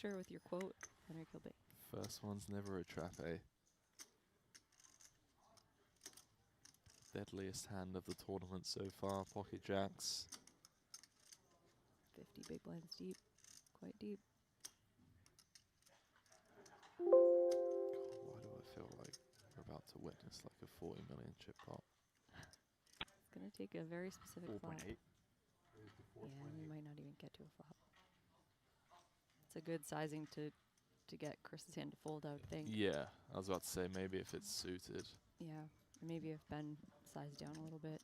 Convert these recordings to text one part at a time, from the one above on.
Sure, with your quote, Henry Kilby. First one's never a trap, eh? Deadliest hand of the tournament so far, pocket jacks. 50 big blinds deep. Quite deep. God, why do I feel like we're about to witness like a 40 million chip pot? It's going to take a very specific flop. 4.8. Yeah, we might not even get to a flop. It's a good sizing to get Chris's hand to fold, I would think. Yeah, I was about to say maybe if it's suited. Yeah, or maybe if Ben sized down a little bit.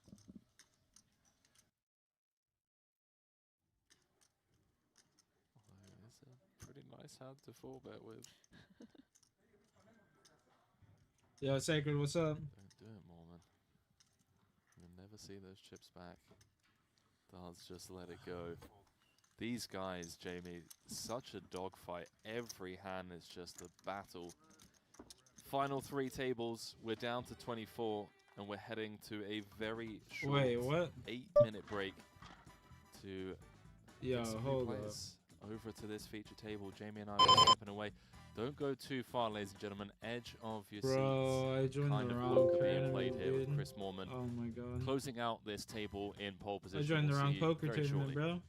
Although it's a pretty nice hand to four bet with. Yo, Sacred, what's up? Don't do it, Mormon. You'll never see those chips back. Darts just let it go. These guys, Jamie, such a dogfight. Every hand is just a battle. Final 3 tables. We're down to 24, and we're heading to a very short Wait, what? 8-minute break to Yo, get some new hold up. players over to this feature table. Jamie and I are stepping away. Don't go too far, ladies and gentlemen. Edge of your Bro, I seats. joined Kind the of wrong poker being tournament, played here with dude. Chris Moorman. Oh my god. Closing out this table in pole I position. joined the We'll wrong see you poker very tournament, shortly. bro.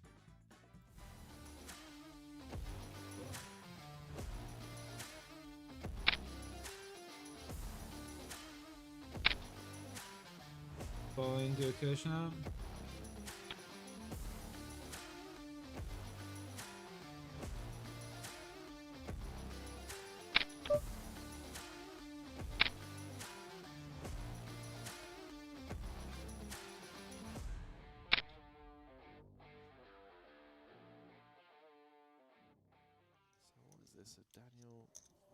Fall into a cushion up. So what is this? A Daniel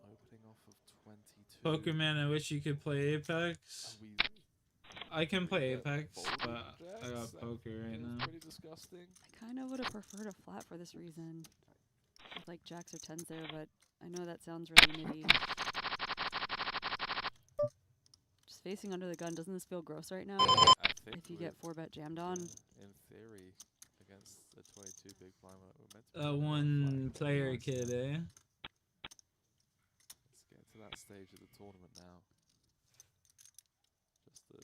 opening off of 22. Pokemon, I wish you could play Apex. Are we I can play bet Apex, folding but I jacks? got That poker right feels now. pretty disgusting. I kind of would have preferred a flat for this reason. With like jacks or tens there, but I know that sounds really nitty. Just facing under the gun, doesn't this feel gross right now? I think If you get 4-bet jammed on. in theory, against the 22 big blind, we're meant to be going One flat, player nice. kid, eh? Let's get to that stage of the tournament now. Just a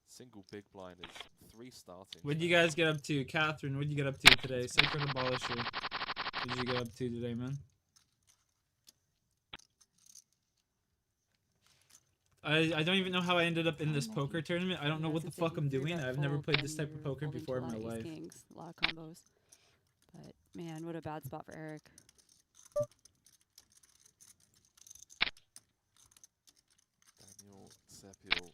single big blind is 3 starting. What'd you guys get up to? Catherine, what'd you get up to today? Sacred Abolisher. What'd you get up to today, man? I don't even know how I ended up in this poker tournament. I don't know Yeah, what the since if fuck you I'm three doing. bet I've never fold, played then this type of you're poker folding before in to a my lot of ace life. kings, a lot of combos. But man, what a bad spot for Eric. Daniel Sepiel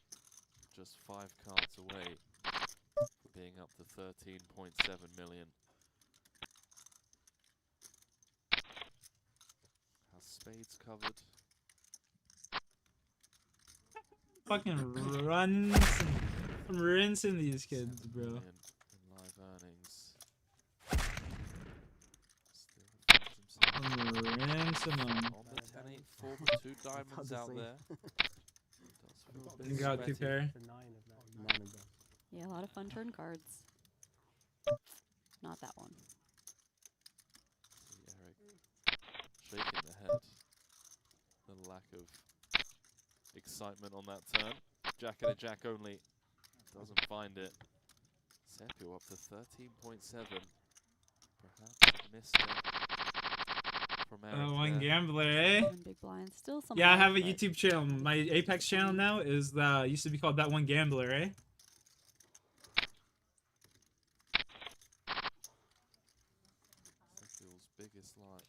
just 5 cards away from being up to 13.7 million. Has spades covered. Fucking I'm rinsing these kids, 7 bro. million in live earnings. Still finds himself I'm rinsing them. on the 10-8 4 with 2 diamonds out there. Does feel a bit You got 2 sweaty. pair. Yeah, a lot of fun turn cards. Not that one. See Eric shaking the head. The lack of excitement on that turn. Jack and a jack only. Doesn't find it. Sepio up to 13.7. Perhaps a misstep from Eric. One there. gambler, eh? 7 big blinds. Still some Yeah, I life, have a but YouTube channel. My Apex channel now is used to be called That One Gambler, eh? Sepiel's biggest life.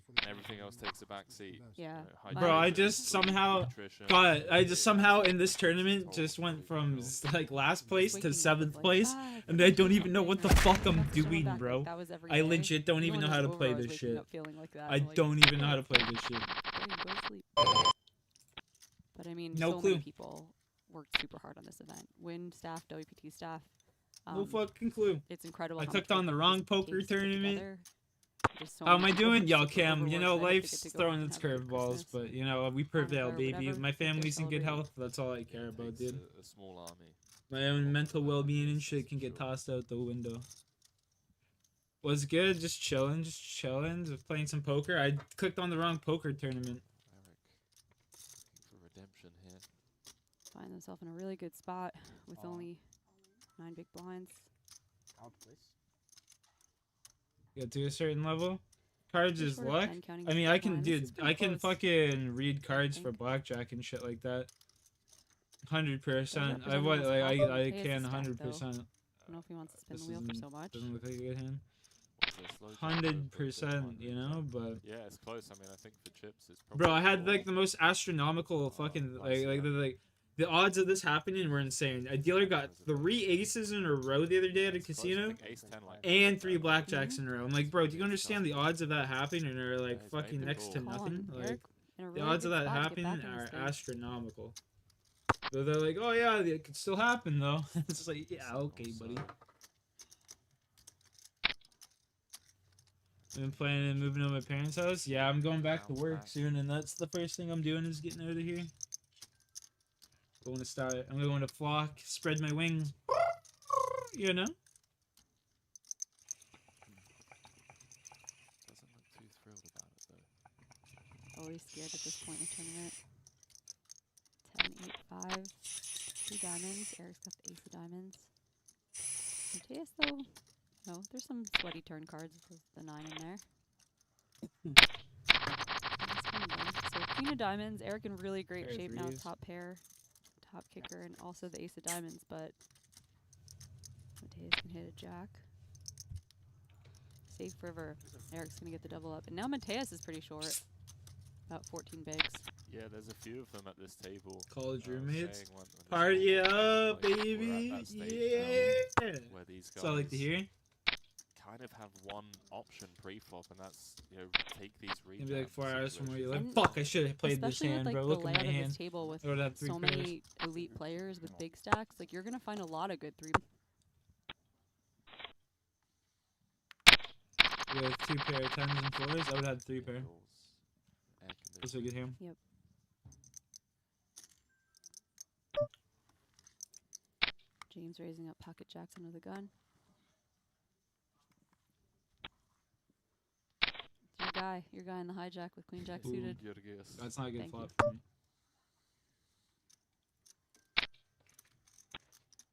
And everything else takes a back seat. Yeah. Bro, I Hydration, just somehow nutrition. I just somehow in this tournament just went from like last place to 7th place, and I don't even know what the fuck I'm doing, bro. I legit don't even know how to play this shit. I don't even know how to play this shit. Go to sleep. But I mean, No so clue. many people worked super hard on this event. Win staff, WPT staff. No fucking clue. It's incredible. I how clicked much on the work wrong this poker takes to put tournament. together. Just so How many am I people doing? are Yo, super Cam, you overworked, know, and I think life's it to go throwing and its have a good curveballs, Christmas. but, you know, we prevail, or baby. whatever, My if they're family's in good celebrating. health. That's all I care about, Takes dude. a small army. My own mental well-being and shit can get tossed out the window. Was good, just chilling, just playing some poker. I clicked on the wrong poker tournament. Eric looking for redemption here. Find themselves in a really good spot with only 9 big blinds. Get to a certain level. Cards is Short of luck. 10 counting I mean, big I can, blinds. This is dude, pretty I can close. fucking read cards I for think. blackjack and shit like that. 100%. I representing want, most like, often. I He has can a stack, 100%. though. I don't know if he wants to spin This the wheel for isn't- so much. Doesn't look like a good hand. What's this? Low jack, low book, big 100%, blind, you big know, jack. but. Yeah, it's close. I mean, I think for chips, it's probably. Bro, I had more. like the most astronomical fucking nice, yeah. the odds of this happening were insane. A dealer got 3 aces in a row the other day at a It's close. I casino think ace 10, like, and 3 like that. blackjacks in a row. I'm like, bro, do you understand the odds of that happening and are like Yeah, he's fucking made the next to call. nothing? Call on Like Eric in a the really odds of good that spot to get happening back in are this thing. astronomical. But they're like, oh yeah, it could still happen though. It's just like, yeah, okay, buddy. I've been planning on moving to my parents' house. Yeah, I'm going back to work soon, and that's the first thing I'm doing is getting out of here. I'm going to flock, spread my wings. You know? Doesn't look too thrilled about it though. Always scared at this point in the tournament. 10, 8, 5. 2 diamonds. Eric's got the ace of diamonds. Mateus, though, no, there's some sweaty turn cards with the 9 in there. So queen of diamonds. Eric in really great Pair of shape now. threes. Top pair, top kicker, and also the ace of diamonds. But Mateus can hit a jack. Safe river. Eric's gonna get the double up, and now Mateus is pretty short. About 14 bigs. Yeah, there's a few of them at this table. College roommates. saying when this Party all- up, like, we're at baby! that stage Yeah! now where these That's all I like to guys hear. kind of have one option pre-flop, and that's, you know, take these Maybe like rejabs 4 hours from where you live. And Fuck, I should have played this Especially hand, with, like, bro. the Look at layout my of hand. this table with I would have 3 so pairs. many elite players with big stacks. Like, you're gonna find a lot of good 3. With 2 pair of 10s and 4s, I would have 3 pair. Angles, air That's a good hand. Yep. James raising up pocket Jackson with a gun. It's your guy in the hijack with queen jack Ooh. suited. Georgios. That's not a good Thank flop you. for me.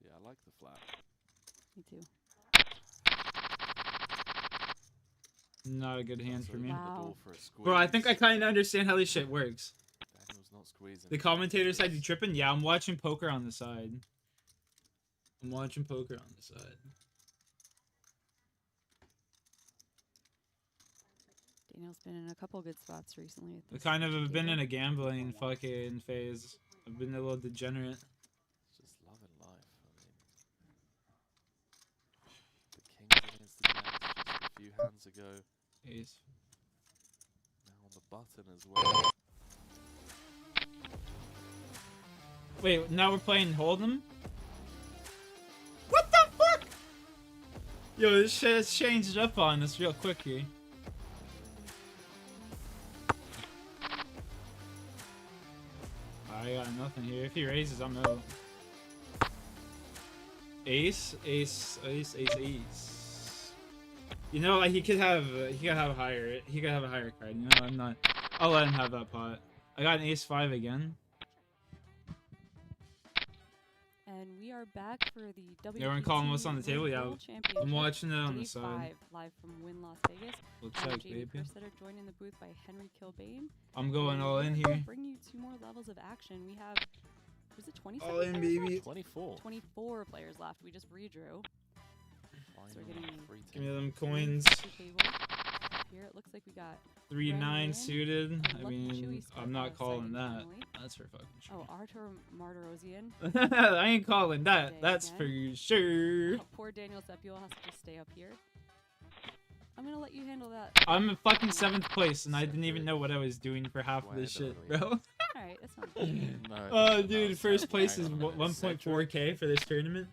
Yeah, I like the flat. Me too. Not a good hand So for me. open the Wow. door for a squeeze. Bro, I think I kind of understand how this shit works. Daniel's not squeezing. The commentator said you tripping? Yeah, I'm watching poker on the side. I'm watching poker on the side. Daniel's been in a couple good spots recently. At I this kind of have been in table. a gambling fucking phase. I've been a little degenerate. It's just loving life. I mean, the kings against the jacks just a few hands ago. Ace. Now on the button as well. Wait, now we're playing Hold'em? What the fuck? Yo, this shit has changed up on us real quick here. I got nothing here. If he raises, I'm out. Ace, ace, ace, ace, ace. You know, like he could have a higher card. You know, I'll let him have that pot. I got an ace 5 again. And we are back for the WPT Everyone calling what's on the table? Yeah, World Championship. I'm watching it on the Day side. 5, live from Wynn, Las Vegas. We'll I'm check, Jamie baby. Kerstetter, joined in the booth by Henry Kilbane. I'm going And all in we're gonna here. Bring you 2 more levels of action. We have, was it 27? All in, players baby. 24. left? 24 players left. We just redrew. So we're getting Give me them coins. Table. Here it looks like we got 3-9 Brandon, suited. a I lucky mean, Chewy spot I'm now, not calling exciting that. finally. That's for fucking sure. Oh, Artur Martirosian. I ain't calling that. Day That's for again. sure. Oh, poor Daniel Sepul has to just stay up here. I'm gonna let you handle that. I'm in fucking 7th place, and I didn't even know what I was doing for half of this shit, bro. Alright, that's not bad. No, Oh, no, dude, it's first not. place Hang is on a minute. 1.4k for this tournament.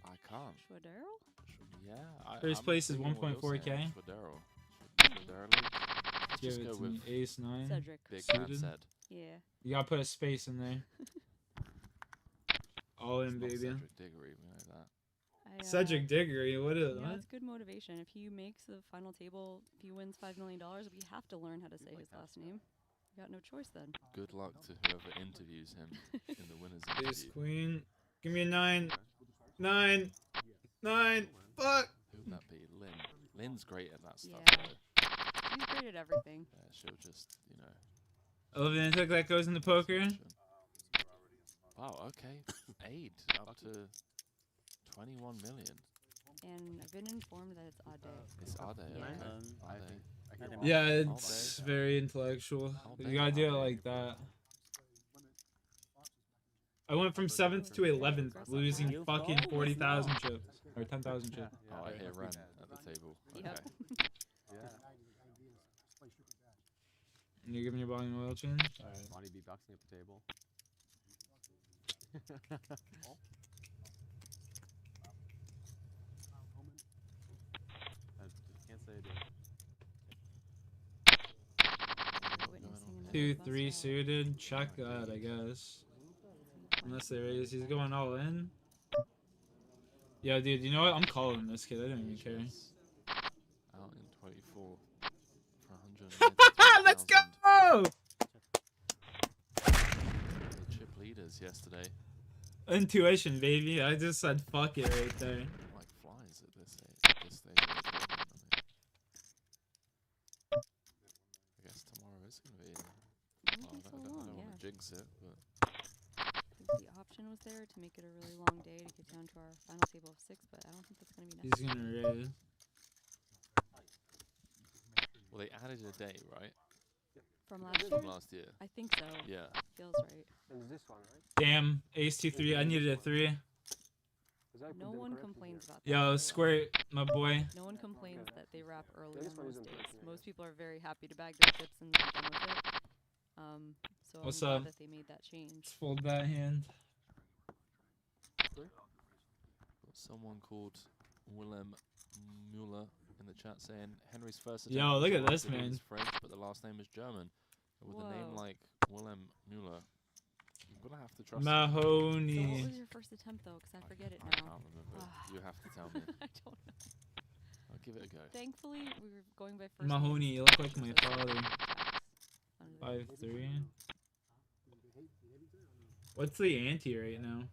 I can't. Schwadero? Yeah. First I'm place is thinking what you're 1.4K. saying, Schwadero. Schwadero. Let's Give just it go to with me. Ace 9. Cedric. Big Man Suited. said. Yeah. You gotta put a space in there. All in, It's not baby. Cedric Diggory, we know that. Cedric Diggory, what is yeah, what? it's good motivation. If he makes the final table, if he wins $5 million, we have to learn how to say his last name. We got no choice then. Good luck to whoever interviews him in the winners Ace interview. queen. Give me a 9. 9. 9. Fuck. Who would that be? Lynn. Lynn's great at that stuff. Yeah. Though. He's great at everything. She'll just, you know. Olivia took that goes into poker. Wow. Okay. Aid up to 21 million. And I've been informed that it's odd day. It's Ade. Yeah. Okay. Ade. Yeah, it's very intellectual. You gotta do it like that. I went from 7th to 11th, losing fucking 40,000 chips. Or 10,000 chips. Oh, I hear Ren at the table. Okay. Yep. And you give me your volume oil change? Alright. Bonnie beatboxing at the table. I can't say I do. Witnessing another 2, bust 3 out. suited. Check that, I guess. Unless they raise. He's going all in. Yo, dude, you know what? I'm calling this kid. I don't even care. Out in 24 for 190. Let's go! The chip leaders yesterday. Intuition, baby. I just said fuck it right there. Like flies at this stage of the tournament, I guess tomorrow is going to be. Won't be so I long, don't want yeah. to jinx it, but 'Cause the option was there to make it a really long day to get down to our final table of 6, but I don't think that's going to be He's necessary. gonna raise. well, they added a day, right? From last year? From last year. I think so. Yeah. Feels right. There's this one, right? Damn, ace 2 3. I needed a 3. No one complains about that. Yo, by the way. Squirt, my boy. No one complains that they wrap early this on one those isn't days. breaking, I Most guess. people are very happy to bag their chips and be done with it. So What's I'm glad up? that they made that change. Let's fold that hand. Got someone called Willem Mueller in the chat saying Henry's first attempt Yo, was look at right, this, that he man. was French, but the last name is German. And with a name Whoa. like Willem Mueller, you're gonna have to trust him. So what Mahoney. was your first attempt though? Because I forget it I now. can't remember. Ah. You have to tell me. I don't know. I'll give it a go. Thankfully, we were going by first Mahoney, names, you look like so my it's father. under the- 5-3. What's the ante right now?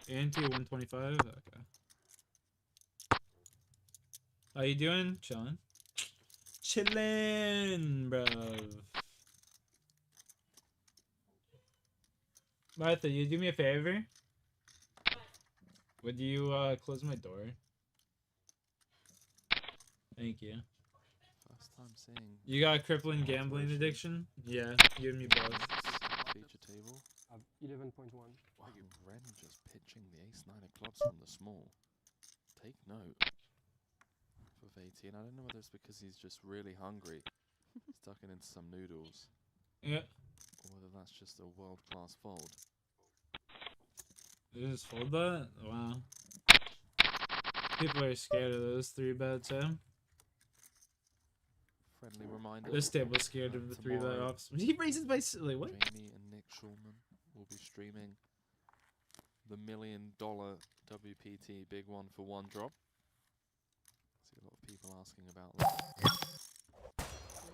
Ante 125. Okay. How you doing? Chillin'. Chillin', bruv. Martha, you do me a favor? Would you close my door? Thank you. First time seeing You got a crippling gambling addiction? Yeah, you and me both. feature table. 11.1. Wow, Ren just pitching the ace-9 of clubs from the small. Take note of 18. I don't know whether it's because he's just really hungry, stuck it into some noodles, Yeah, or whether that's just a world-class fold. you just fold that? Wow. People are scared of those 3-bets, eh? Friendly reminder. This table's scared of the 3-bet Tomorrow, offs. He raises by wait, what? Jamie and Nick Schulman will be streaming the $1 million WPT big one for one drop. See a lot of people asking about that. Yeah,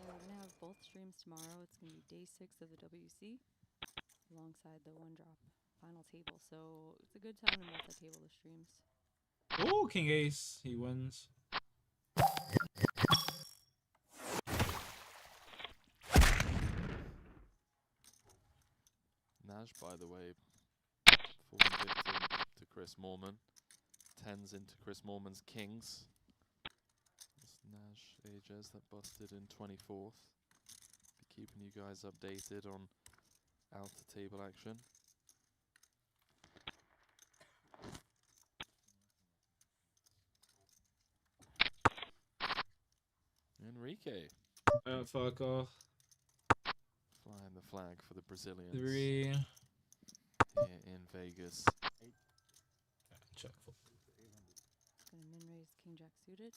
we're gonna have both streams tomorrow. It's gonna be day 6 of the WC, alongside the one drop final table. So it's a good time to multi-table the streams. Oh, King Ace. He wins. Nash, by the way, falling victim to Chris Moorman. 10s into Chris Moorman's kings. It's Nash Ages that busted in 24th. Be keeping you guys updated on outer table action. Enrique Fuck off. flying the flag for the Brazilians 3. here in Vegas. Check fold. Gonna min raise King Jack suited.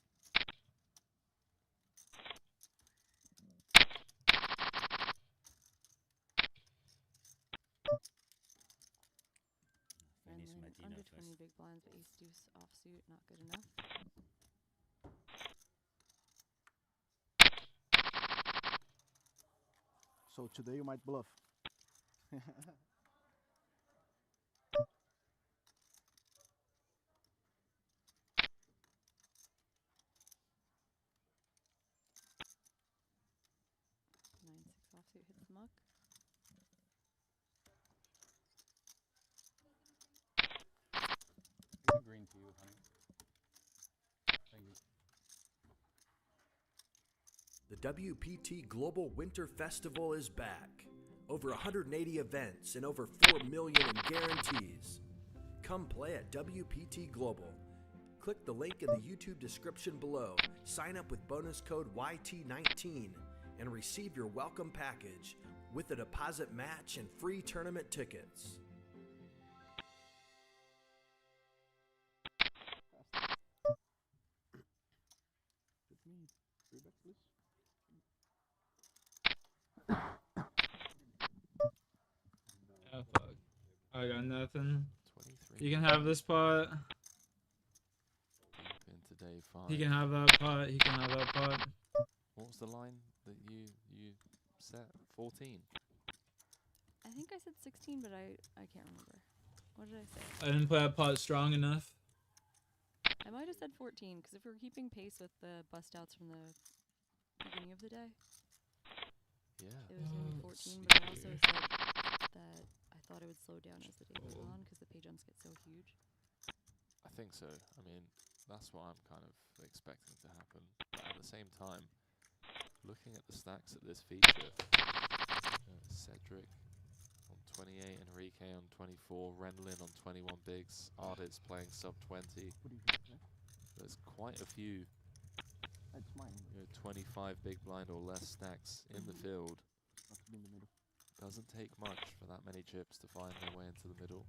under 20 big blinds, but ace deuce offsuit, not good enough. So today you might bluff. 9-6 offsuit hits the muck. Green to you, honey. Thank you. The WPT Global Winter Festival is back. Over 180 events and over 4 million in guarantees. Come play at WPT Global. Click the link in the YouTube description below, sign up with bonus code YT19, and receive your welcome package with a deposit match and free tournament tickets. With me. 3 bets, please. Oh, fuck. I got nothing. 23. You can have this pot. Deep into day 5. He can have that pot. He can have that pot. What was the line that you set? 14. I think I said 16, but I can't remember. What did I say? I didn't play that pot strong enough. I might have said 14, because if we're keeping pace with the bust outs from the beginning of the day, Yeah. it was going to be 14, but I also said that I thought it would slow down as the day goes on, because the pay jumps get so huge. I think so. I mean, that's what I'm kind of expecting to happen. But at the same time, looking at the stacks at this feature, Cedric on 28, Enrique on 24, Renlin on 21 bigs, Ardit's playing sub 20. What do you think? Yeah? There's quite a few, It's mine. 25 big blind or less stacks in the field. Must be in the middle. Doesn't take much for that many chips to find their way into the middle.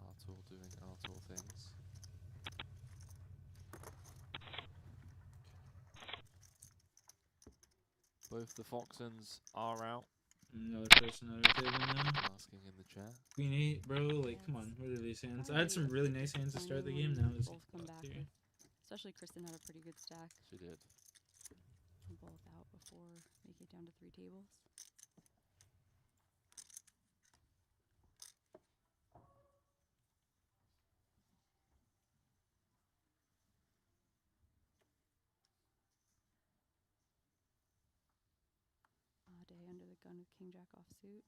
Artur doing Artur things. Both the Foxons are out. Another person at our table now. Asking in the chat. Queen 8, bro. Like, come on. What are these hands? I had some really nice hands to start the game. Now it's both come back here. with, especially Kristen had a pretty good stack. She did. Both out before make it down to 3 tables. Day under the gun with King Jack offsuit.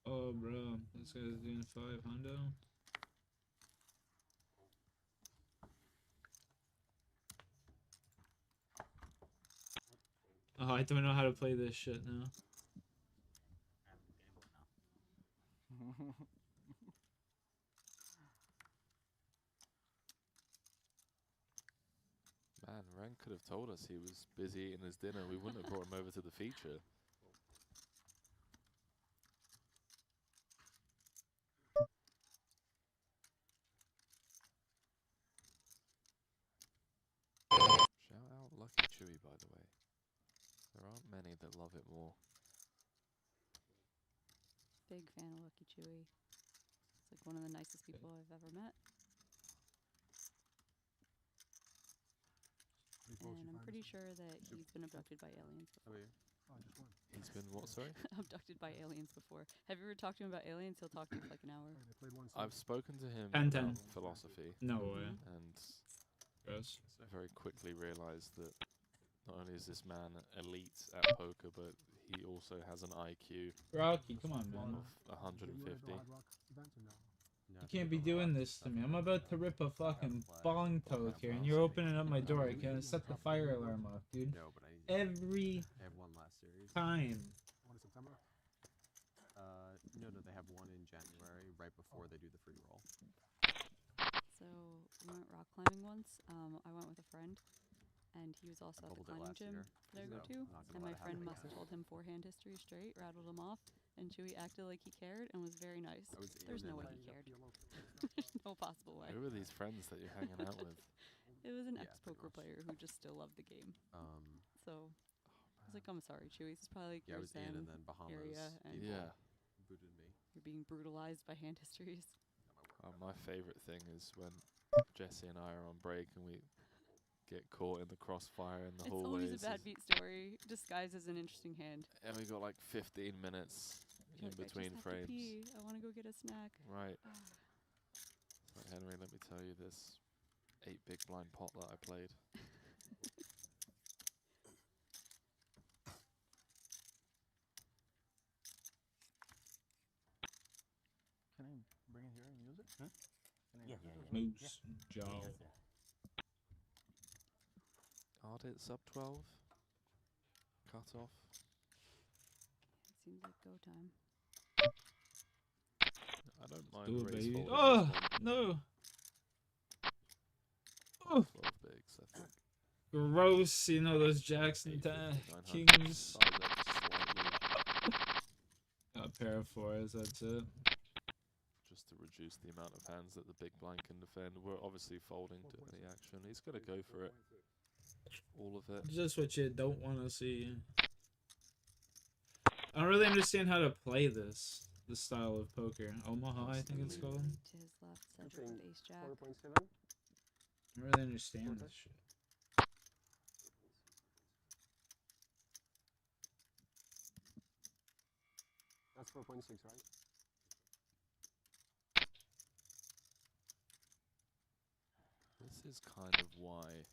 Oh, bro. This guy's doing 5 hundo. Oh, I don't know how to play this shit now. Man, Ren could have told us he was busy eating his dinner. We wouldn't have brought him over to the feature. Shout out Lucky Chewy, by the way. There aren't many that love it more. Big fan of Lucky Chewy. It's like one of the nicest people I've ever met. And I'm pretty sure that he's been abducted by aliens How before. about you? Oh, I just won. He's been what, sorry? Abducted by aliens before. Have you ever talked to him about aliens? He'll talk to you for like an hour. Alright, I played one. I've spoken to him 10-10. about philosophy No way. and Gross. very quickly realized that not only is this man elite at poker, but he also has an IQ Rocky, come on, man. of 150. Hard Rock event or no? You can't be doing this to me. I'm about to rip a fucking bong toke here, and you're opening up my door. I can't set the fire alarm off, dude. No, but I Every I have one last series. time. One in September? No, they have one in January, right before they do the free roll. So we went rock climbing once. I went with a friend, and he was also at the Bubbled it climbing last gym year, that I go so to. I'm not gonna And my let it friend happen must have again. told him forehand history straight, rattled him off, and Chewy acted like he cared and was very nice. I was There's in no way and he Playing cared. PLO. There's no possible way. Who are these friends that you're hanging out with? It was an Yeah, ex-poker pretty player much. who just still loved the game. Um, So I was like, I'm sorry, Chewy. This is probably like yeah, I your was in, Zen and then Bahamas. area, and the Yeah. booted me. You're being brutalized by hand histories. My favorite thing is when Jesse and I are on break and we get caught in the crossfire in the It's hallways. always a bad beat story disguised as an interesting hand. And we got like 15 minutes You're in like, between I just frames. have to pee. I want to go get a snack. Right. So Henry, let me tell you this 8 big blind pot that I played. Can I bring it here and use it? Huh? Moose jaw. Ardit sub 12. Cut off. It seems like go time. I don't mind Do it, raise baby. folding Oh this one. no! Oh, 12 bigs, I think. gross! You know those jacks and 850, 900. kings. Size up slightly. A pair of fours. That's it. Just to reduce the amount of hands that the big blind can defend. We're obviously folding to the action. He's going to go for it. All of it. Just what you don't want to see. I don't really understand how to play this style of poker. Omaha, I think it's called. To his left, Cedric with ace jack. 4.7. I don't really understand this shit. That's 4.6, right? This is kind of why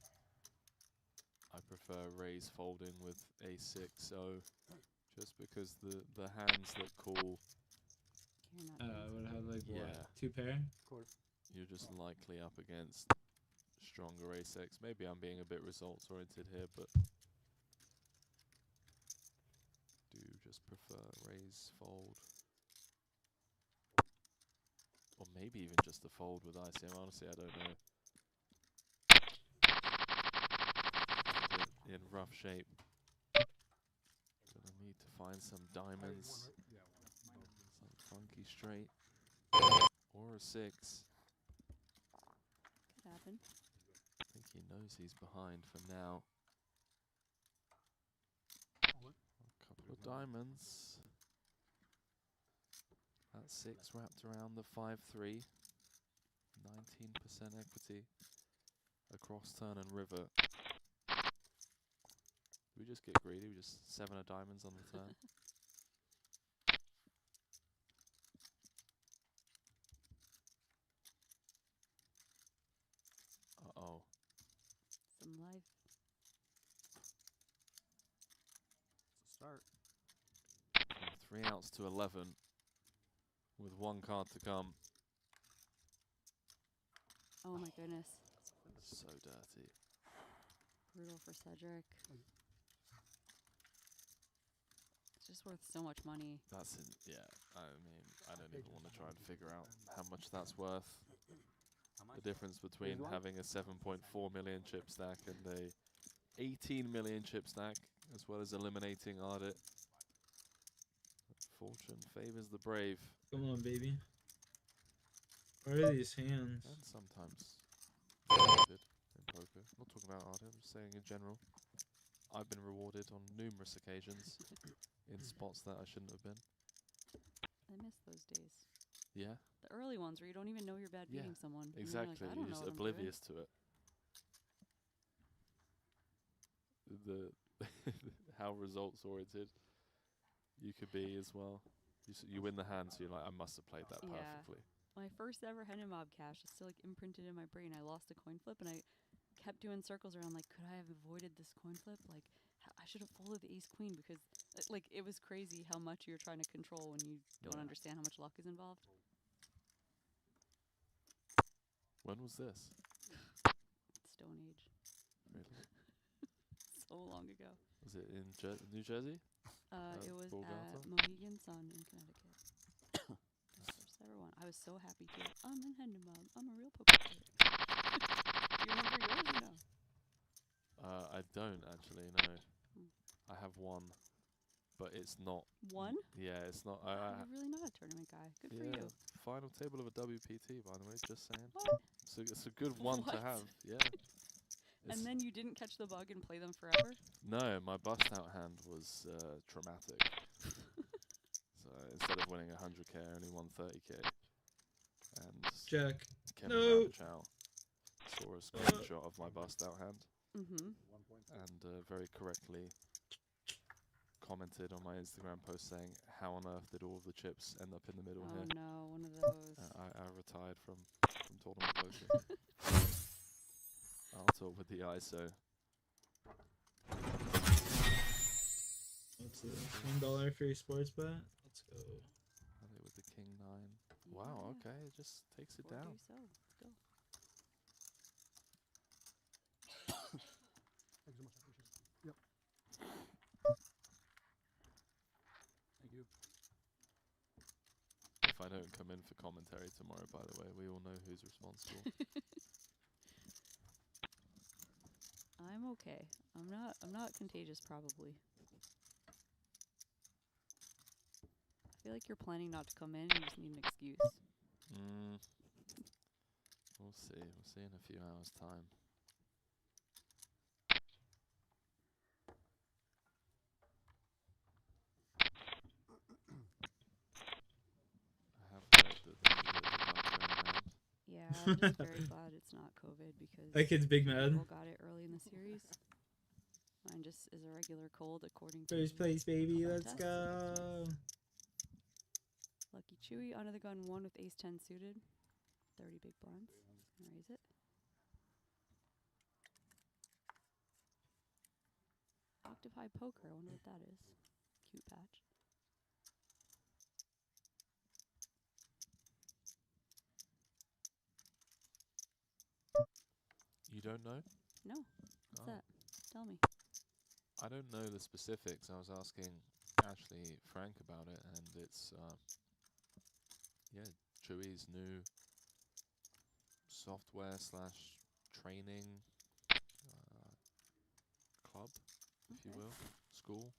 I prefer raise folding with a6-0, just because the hands that call, You're not Would have like what? Yeah. 2 pair? Of course. you're just likely up against stronger a6. Maybe I'm being a bit results oriented here, but do just prefer raise fold. Or maybe even just a fold with ICM. Honestly, I don't know. In rough shape. Gonna need to find some diamonds. Some funky straight. Or a 6. Could happen. I think he knows he's behind for now. A couple of diamonds. That 6 wrapped around the 5-3. 19% equity across turn and river. We just get greedy. We just 7 of diamonds on the turn. Uh-oh. Some life. It's a start. From 3 outs to 11. With 1 card to come. Oh my goodness. So dirty. Brutal for Cedric. It's just worth so much money. That's in, yeah. I mean, I don't even want to try and figure out how much that's worth. The difference between having a 7.4 million chip stack and a 18 million chip stack, as well as eliminating Ardit. Fortune favors the brave. Come on, baby. What are these hands? And sometimes rewarded in poker. I'm not talking about Ardit, I'm just saying in general. I've been rewarded on numerous occasions in spots that I shouldn't have been. I miss those days. Yeah, The early ones where you don't even know you're bad Yeah, beating someone. and you're exactly. Like, I don't You're know just what I'm doing." oblivious to it. The how results oriented you could be as well. You win the hand, so you're like, I must have played that Yeah. perfectly. My first ever Hen and Mob cash is still like imprinted in my brain. I lost a coin flip and I kept doing circles around like, could I have avoided this coin flip? Like, I should have folded the ace queen because like it was crazy how much you're trying to control when you don't Yeah. understand how much luck is involved. When was this? Stone Age. Really? So long ago. Was it in New Jersey? It was Borgata? at Mohegan Sun in Connecticut. First ever one. I was so happy to. I'm in Hen and Mob. I'm a real poker player. Do you remember yours or no? I don't actually, no. Hmm. I have one, but it's not. One? Yeah, it's not. You're really not a tournament guy. Good for yeah, you. final table of a WPT, by the way, just saying. What? It's a good one to What? have, yeah. It's And then you didn't catch the bug and play them forever? no, my bust out hand was traumatic. So playing 100k, I only won 30k. And Jack. Kevin No. Rapichow saw a screenshot of my bust out hand Mm-hmm. and very correctly commented on my Instagram post saying, "How on earth did all of the chips end up in the middle Oh here?" no, one of those. I retired from tournament poker. I'll talk with the ISO. What's this? $1 free sports bet? Let's go. And it with the king 9. Wow, Yeah. okay, it just takes it Or down. do so. Let's go. Thanks so much. I appreciate it. Yep. Thank you. If I don't come in for commentary tomorrow, by the way, we all know who's responsible. I'm okay. I'm not contagious probably. I feel like you're planning not to come in, you just need an excuse. We'll see. We'll see in a few hours' time. I have heard that there's a bit of a bug going around. Yeah, I'm just very glad it's not COVID because That kid's big mad. people got it early in the series. Mine just is a regular cold according to First place, baby. Let's tests. go. Lucky Chewy under the gun 1 with ace 10 suited. 30 big blinds. Gonna raise it. Octave High Poker, I wonder what that is. Cute patch. You don't know? No, what's Oh. that? Tell me. I don't know the specifics. I was asking Ashley Frank about it, and it's yeah, Chewy's new software / training club, if you Okay. will, school.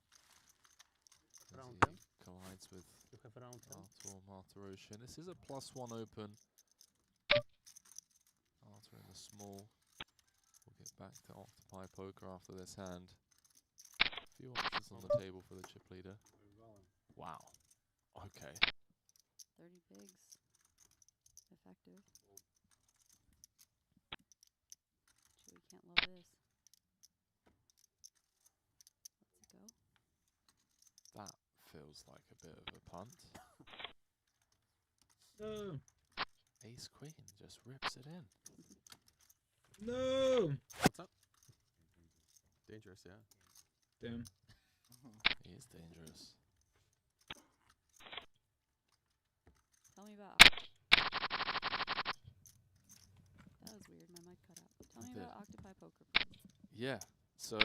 As Round he 10. collides with You have around 10. Artur Martirosyan. This is a +1 open. Artur in the small. We'll get back to Octopi Poker after this hand. A few options on the table for the chip leader. Wow. Okay. 30 bigs. Effective. Chewy can't love this. Let's it go. That feels like a bit of a punt. No. Ace Queen just rips it in. No. What's up? Dangerous, yeah. Damn. He is dangerous. Tell me about That was weird, my mic cut out. Tell me did. about Octopi Poker, please. Yeah. So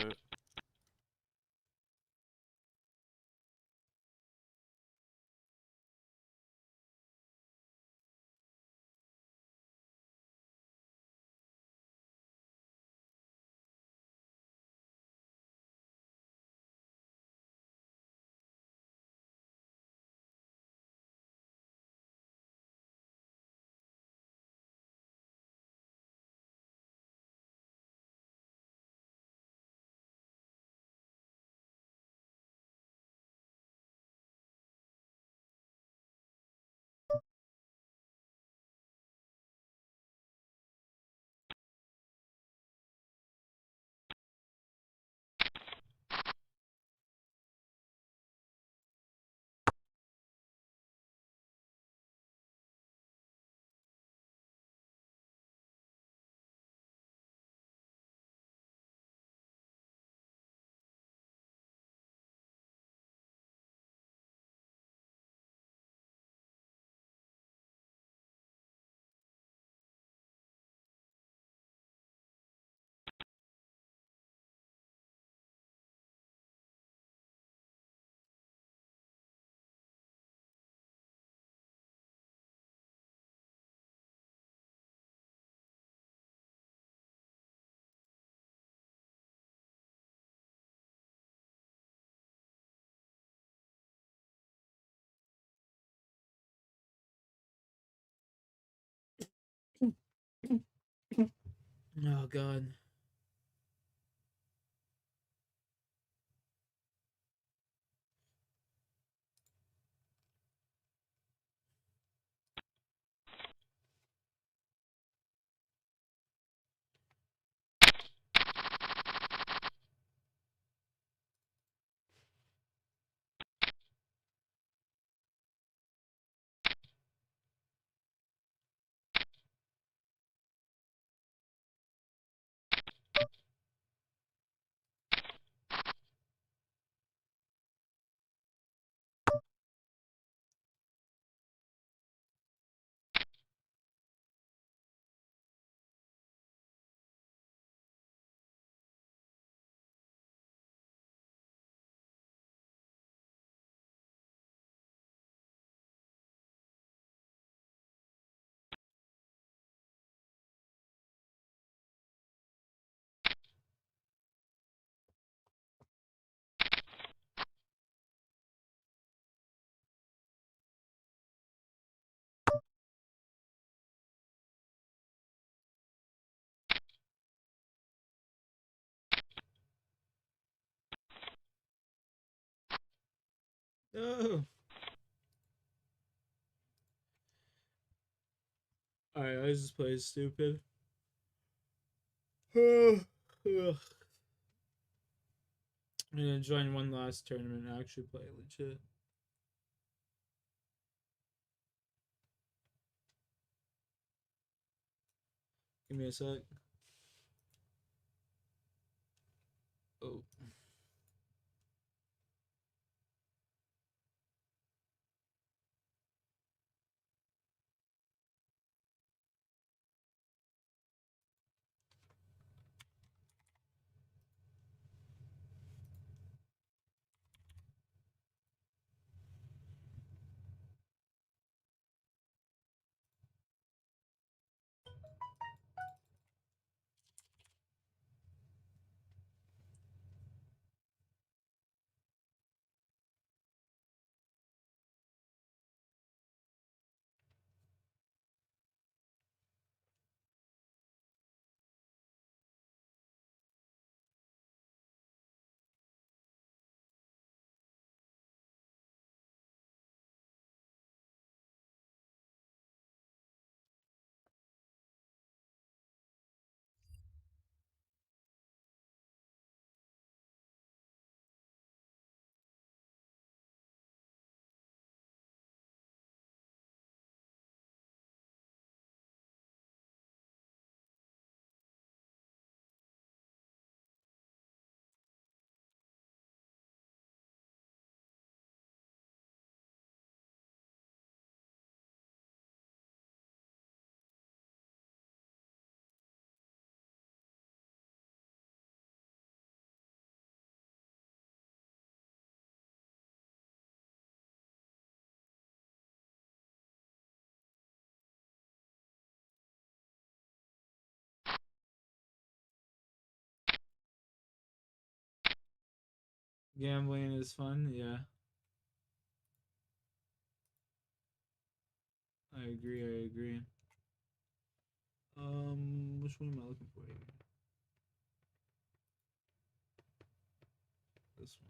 Oh god. Oh. Alright, I just play stupid. I'm gonna join one last tournament and actually play legit. Give me a sec. Oh. Gambling is fun, yeah. I agree. Which one am I looking for here? This one.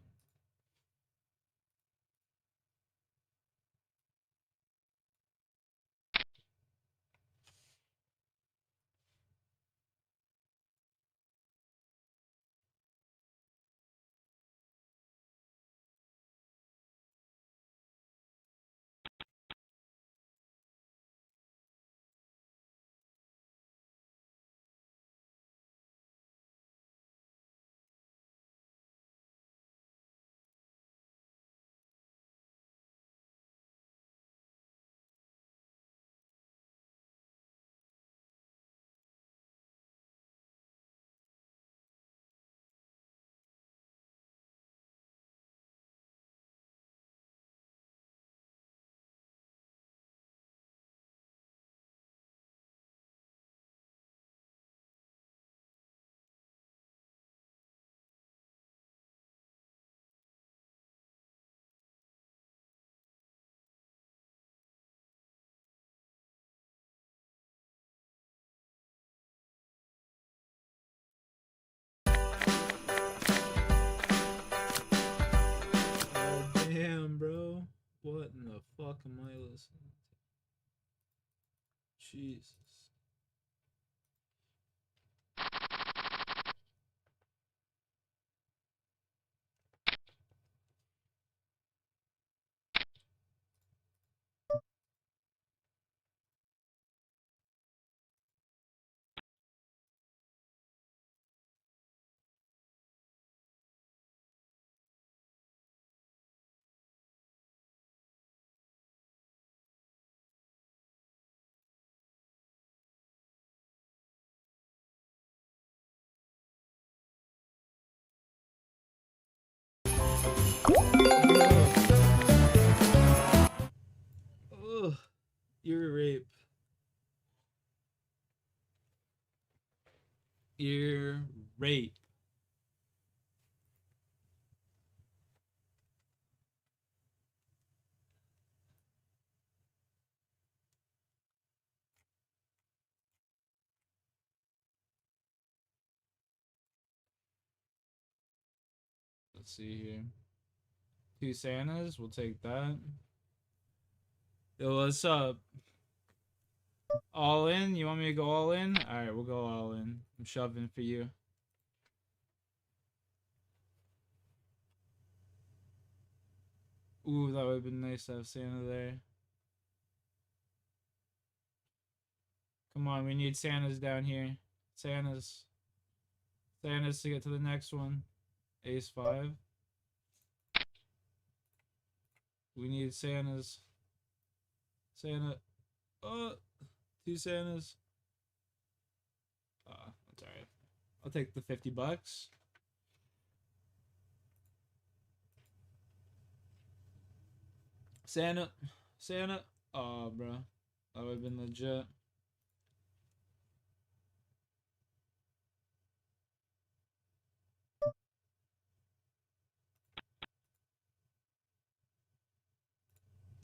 Oh, damn, bro. What in the fuck am I listening to? Jesus. Ugh. Ear rape. Ear rape. Let's see here. 2 Santas. We'll take that. Yo, what's up? All in? You want me to go all in? Alright, we'll go all in. I'm shoving for you. Ooh, that would have been nice to have Santa there. Come on, we need Santas down here. Santas. Santas to get to the next one. Ace 5. We need Santas. Santa. Oh, 2 Santas. That's alright. I'll take the $50. Santa. Santa. Oh, bro. That would have been legit.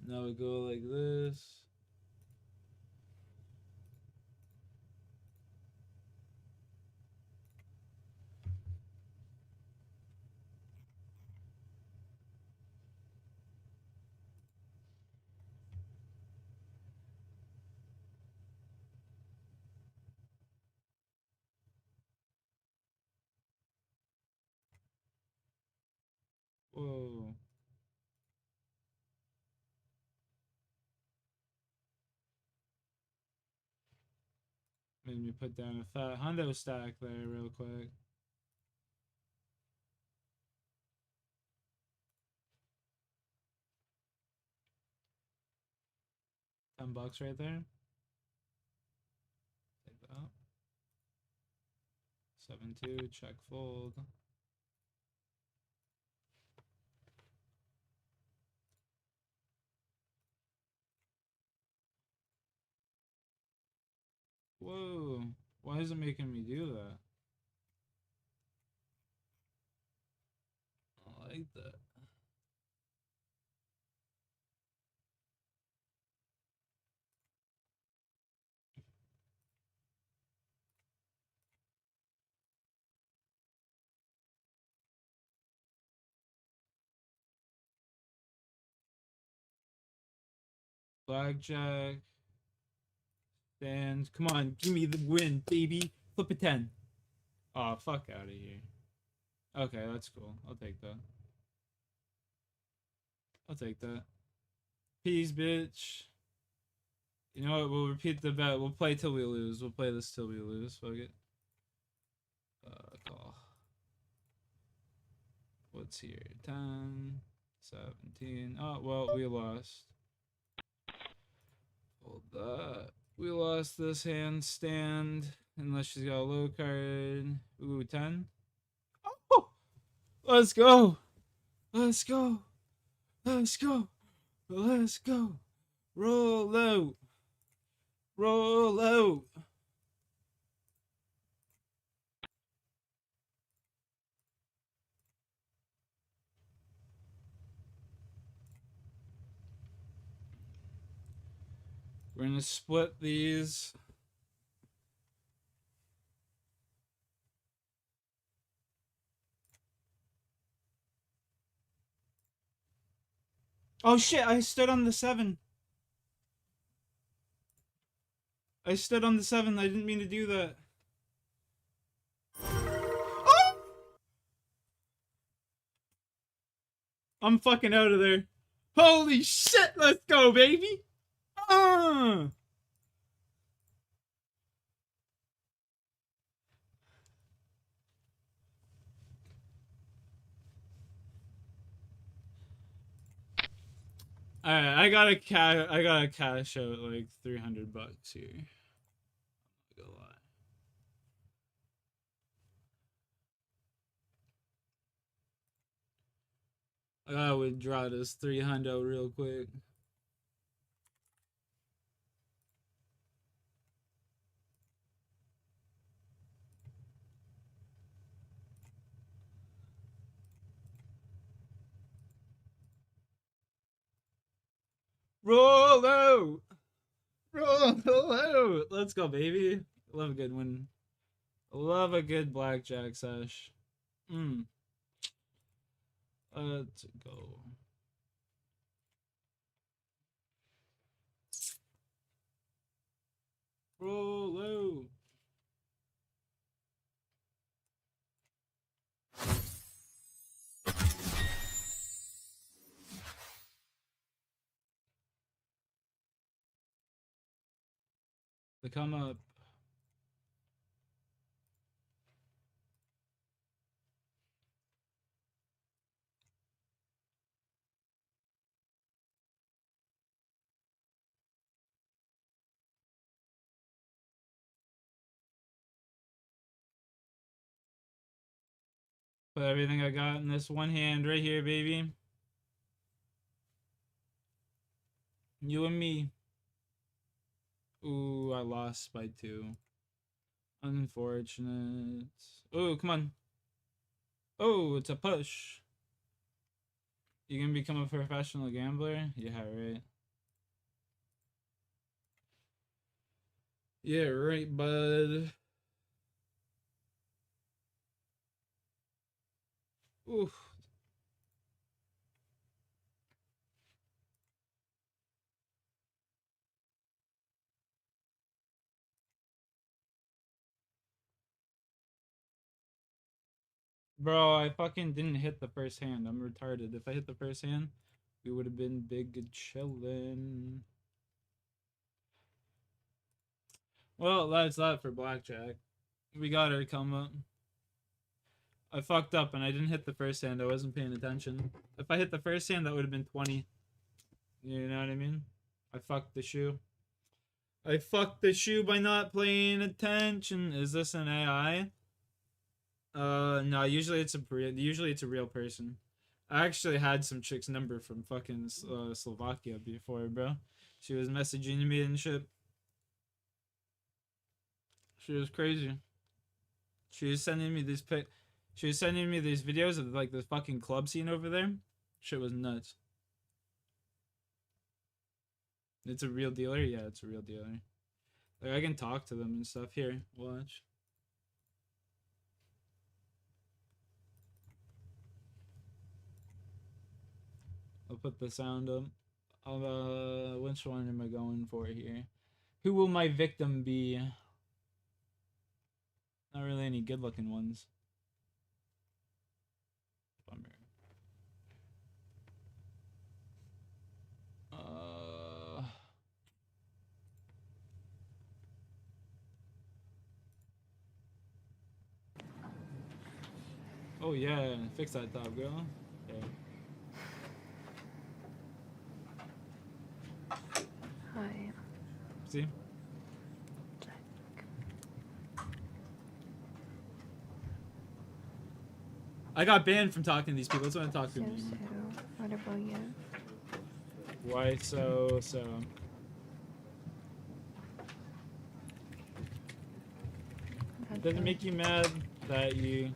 Now we go like this. Whoa. Made me put down a fat hundo stack there real quick. $10 right there. Take that. 7-2, check fold. Whoa, why is it making me do that? I like that. Blackjack. Stand. Come on, give me the win, baby. Flip a 10. Oh, fuck out of here. Okay, that's cool. I'll take that. I'll take that. Peace, bitch. You know what? We'll repeat the bet. We'll play till we lose. We'll play this till we lose. Fuck it. Call. What's here? 10, 17. Oh, well, we lost. Hold that. We lost this handstand. Unless she's got a low card. Ooh, 10. Oh! Let's go! Let's go! Let's go! Let's go! Roll out! Roll out! We're gonna split these. Oh shit, I stood on the 7. I stood on the 7. I didn't mean to do that. Oh! I'm fucking out of there. Holy shit, let's go, baby! Alright, I gotta cash out like $300 here. I'm not gonna lie. I gotta withdraw this $300 real quick. Roll out! Roll out! Let's go, baby. I love a good win. I love a good blackjack sesh. Let's go. The come up. Put everything I got in this one hand right here, baby. You and me. Ooh, I lost by 2. Unfortunate. Oh, come on. Oh, it's a push. You gonna become a professional gambler? Yeah, right. Yeah, right, bud. Oof. Bro, I fucking didn't hit the first hand. I'm retarded. If I hit the first hand, we would have been big chillin'. Well, that's that for blackjack. We got our come up. I fucked up and I didn't hit the first hand. I wasn't paying attention. If I hit the first hand, that would have been 20. You know what I mean? I fucked the shoe. I fucked the shoe by not paying attention. Is this an AI? No. Usually it's a real person. I actually had some chick's number from fucking Slovakia before, bro. She was messaging me and shit. She was crazy. She was sending me these videos of like the fucking club scene over there. Shit was nuts. It's a real dealer? Yeah, it's a real dealer. Like I can talk to them and stuff. Here, watch. I'll put the sound up. Which one am I going for here? Who will my victim be? Not really any good looking ones. Bummer. Oh yeah, fix that top, girl. Okay. Hi. See? I got banned from talking to these people. That's why I talk to me. So, what about you? Why so? It doesn't make you mad that you...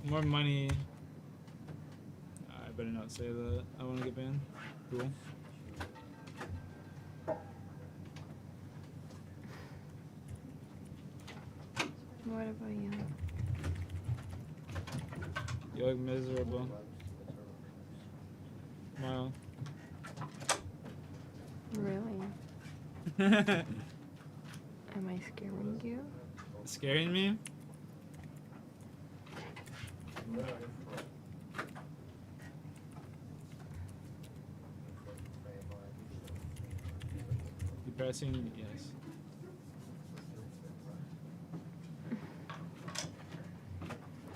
More money. I better not say that. I want to get banned. Cool. What about you? You look miserable. Wow. Really? Am I scaring you? Scaring me? Depressing? Yes.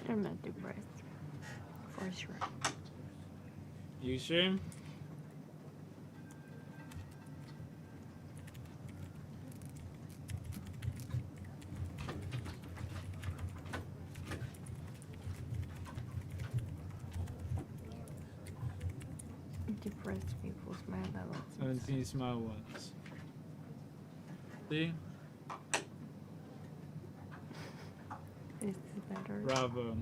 I'm not depressed. For sure. You sure? Depressed people smile a lot. 17 smile once. See? Is this better? Bravo.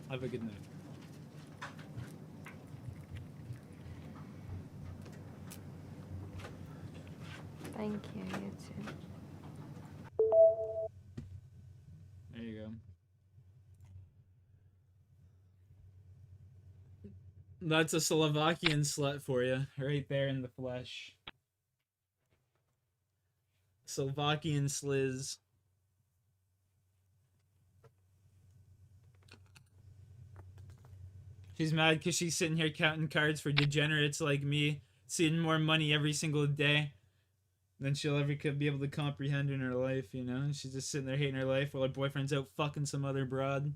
Have a good night. Thank you, you too. There you go. That's a Slovakian slut for you, right there in the flesh. Slovakian sliz. She's mad because she's sitting here counting cards for degenerates like me, seeing more money every single day than she'll ever could be able to comprehend in her life, you know? She's just sitting there hating her life while her boyfriend's out fucking some other broad.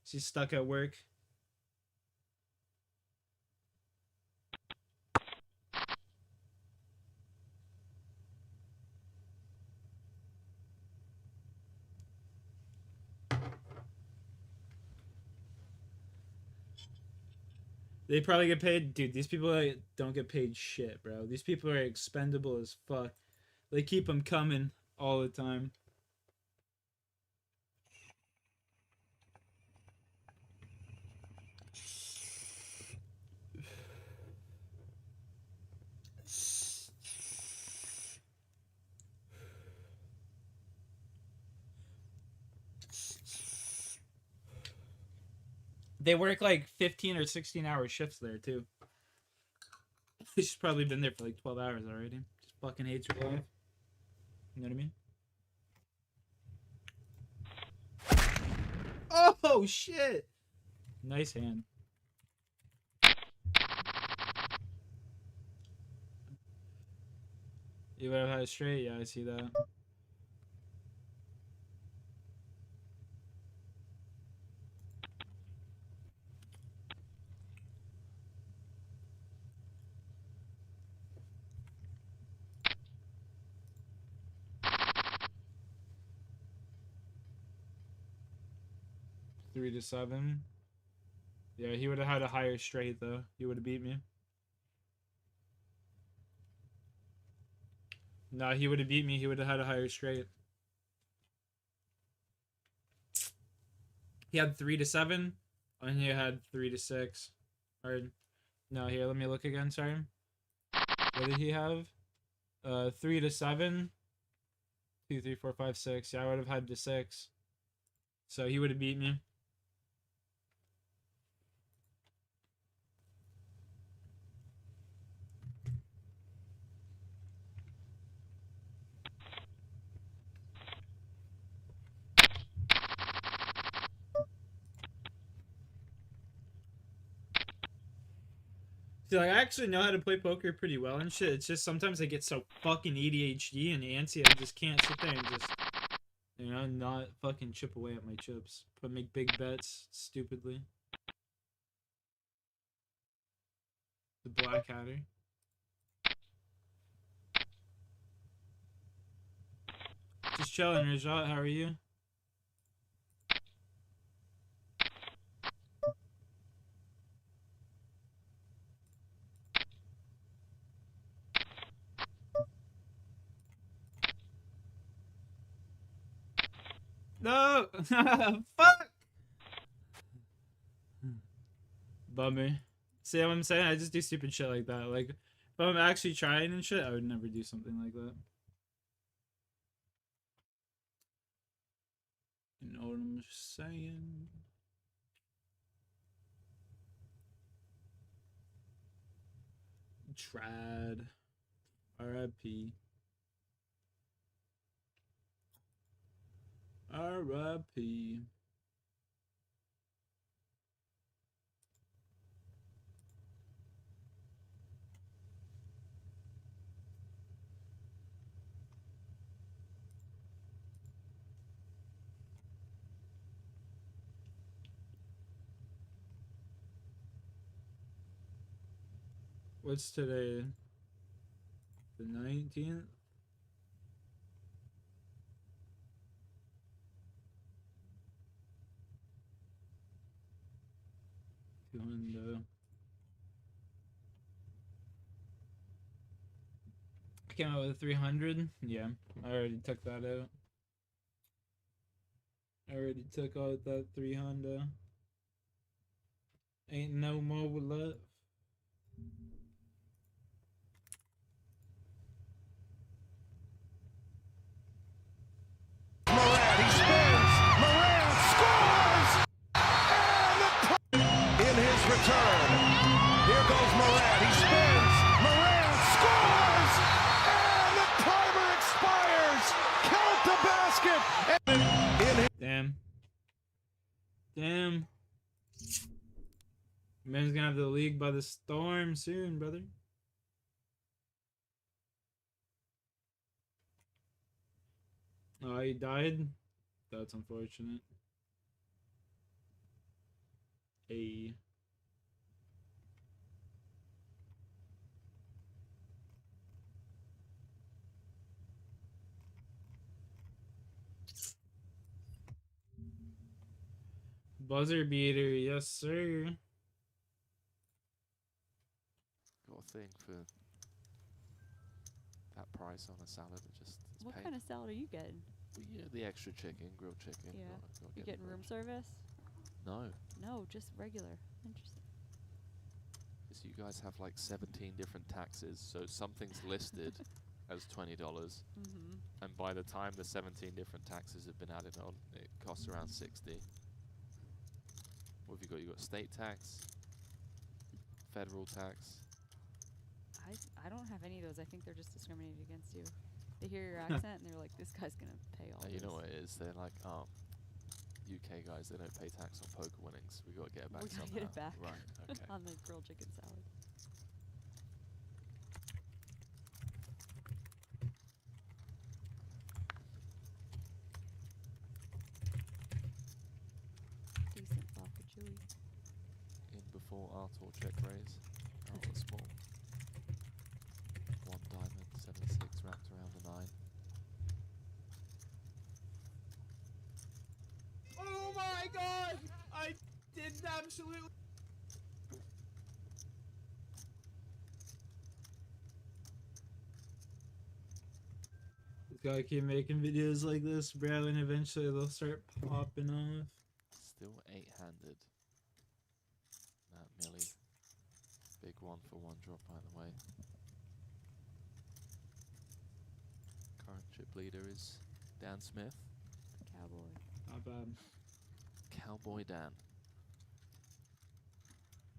She's stuck at work. They probably get paid. Dude, these people don't get paid shit, bro. These people are expendable as fuck. They keep them coming all the time. They work like 15 or 16-hour shifts there, too. She's probably been there for like 12 hours already. Just fucking hates her life. You know what I mean? Oh, shit! Nice hand. You would have had it straight? Yeah, I see that. Three to 7. Yeah, he would have had a higher straight though. He would have beat me. No, he would have beat me. He would have had a higher straight. He had 3 to 7, and he had 3 to 6. Or no, here, let me look again. Sorry. What did he have? 3 to 7. 2, 3, 4, 5, 6. Yeah, I would have had to 6. So he would have beat me. See, like, I actually know how to play poker pretty well and shit. It's just sometimes I get so fucking ADHD and antsy, I just can't sit there and just, you know, not fucking chip away at my chips, but make big bets stupidly. The Black Hatter. Just chilling, Rajat. How are you? No! Fuck! Bummer. See what I'm saying? I just do stupid shit like that. Like, if I'm actually trying and shit, I would never do something like that. You know what I'm saying? Trad. R.I.P. R.I.P. What's today? The 19th? I came out with 300. Yeah, I already took that out. I already took out that 300. Ain't no more left. Morant, he spins. Morant scores! And in his return, here goes Morant. He spins. Morant scores! And the timer expires. Count the basket. Damn. Damn. Man's gonna have the league by the storm soon, brother. Oh, he died? That's unfortunate. Hey. Buzzer beater, yes sir. Got a thing for that price on a salad. It just it's What paid. kind of salad are you getting? Well, yeah, the extra chicken, grilled chicken. Yeah. Gotta You get the getting room grilled service? No. No, just regular. Interesting. So you guys have like 17 different taxes, so something's listed as $20, Mm-hmm. and by the time the 17 different taxes have been added on, it costs around 60. What have you got? You got state tax, federal tax. I don't have any of those. I think they're just discriminating against you. They hear your accent and they're like, this guy's gonna pay all You this. know what it is? They're like, UK guys, they don't pay tax on poker winnings. We gotta get it back We gotta somehow. get it back. Right. Okay. On the grilled chicken salad. Decent vodka chewy. In before Arthur check raise. Arthur small. 1 diamond, 7-6 wrapped around the 9. Oh my god! I did absolutely. Just gotta keep making videos like this, bro, and eventually they'll start popping off. Still 8-handed. That Millie. Big 1-for-1 drop, by the way. Current chip leader is Dan Smith. Cowboy. Not bad. Cowboy Dan.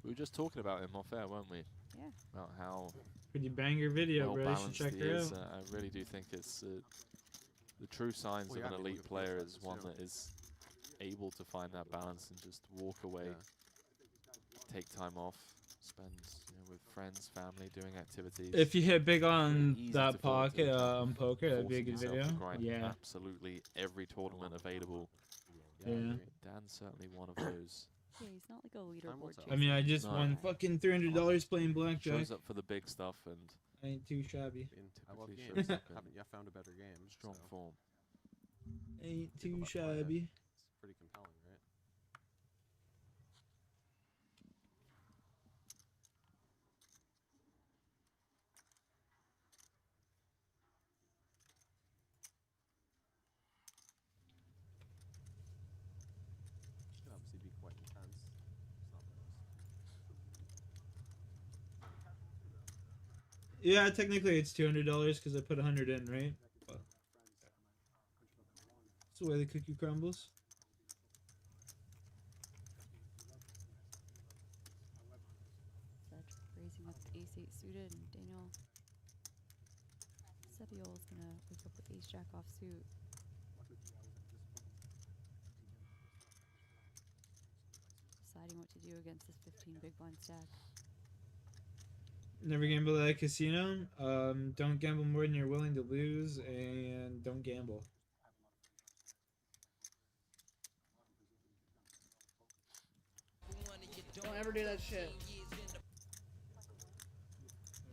We were just talking about him off air, weren't we? Yeah. About how Pretty banger video, well bro. You should balanced check he her is. out. I really do think it's the true signs Well, of yeah, an I mean, elite look at player the is one too. that is able to find that balance and just walk away, take time off, spend with friends, family, doing activities. If you hit big Very on easy that to fall into pocket the trap on of poker, that'd be a forcing good yourself video. to grind Yeah. absolutely every tournament available. Yeah. Dan's certainly one of those. Yeah, he's not like a Time will leaderboard tell. chaser. I mean, I just No. won fucking $300 playing blackjack. Shows up for the big stuff and I ain't too shabby. I love Typically games. shows up in Haven't yet found a better game. strong so form. Ain't people too that play it, shabby. It's pretty compelling, right? Should obviously be quite intense. It's not the most. Yeah, technically it's $200 because I put 100 in, right? But that's the way the cookie crumbles. Cedric raising up with ace-8 suited, and Daniel Sebiol is gonna wake up with ace-jack offsuit. Deciding what to do against this 15 big blind stack. Never gamble at a casino. Don't gamble more than you're willing to lose, and don't gamble. Don't ever do that shit.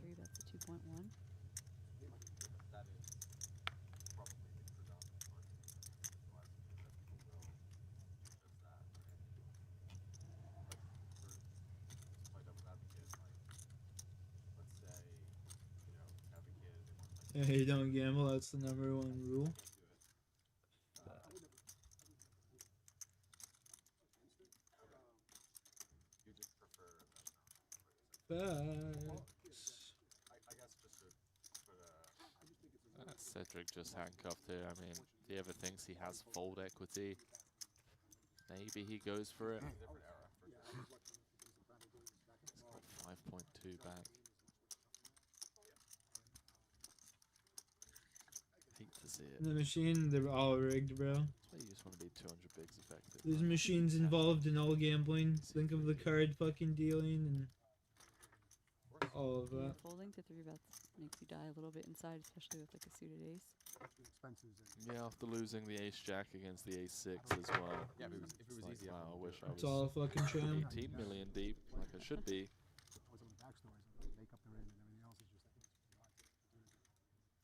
3 bets to 2.1. Hey, don't gamble. That's the #1 rule. Facts. Cedric just handcuffed here. I mean, if he ever thinks he has fold equity, maybe he goes for it. He's got 5.2 back. Hate to see it. The machine, they're all rigged, bro. That's why you just want to be 200 bigs effective. expect it. There's machines involved in all gambling. Think of the card fucking dealing and all of Yeah, that. folding to 3 bets makes you die a little bit inside, especially with like a suited ace. Expenses and Yeah, after losing the ace jack against the ace six as well. Yeah, if it was It's like, easy, I wow, I wouldn't wish do I it. It's all a was fucking sham. 18 million deep, like I should be. all some of the backstories of the makeup they're in and everything else is just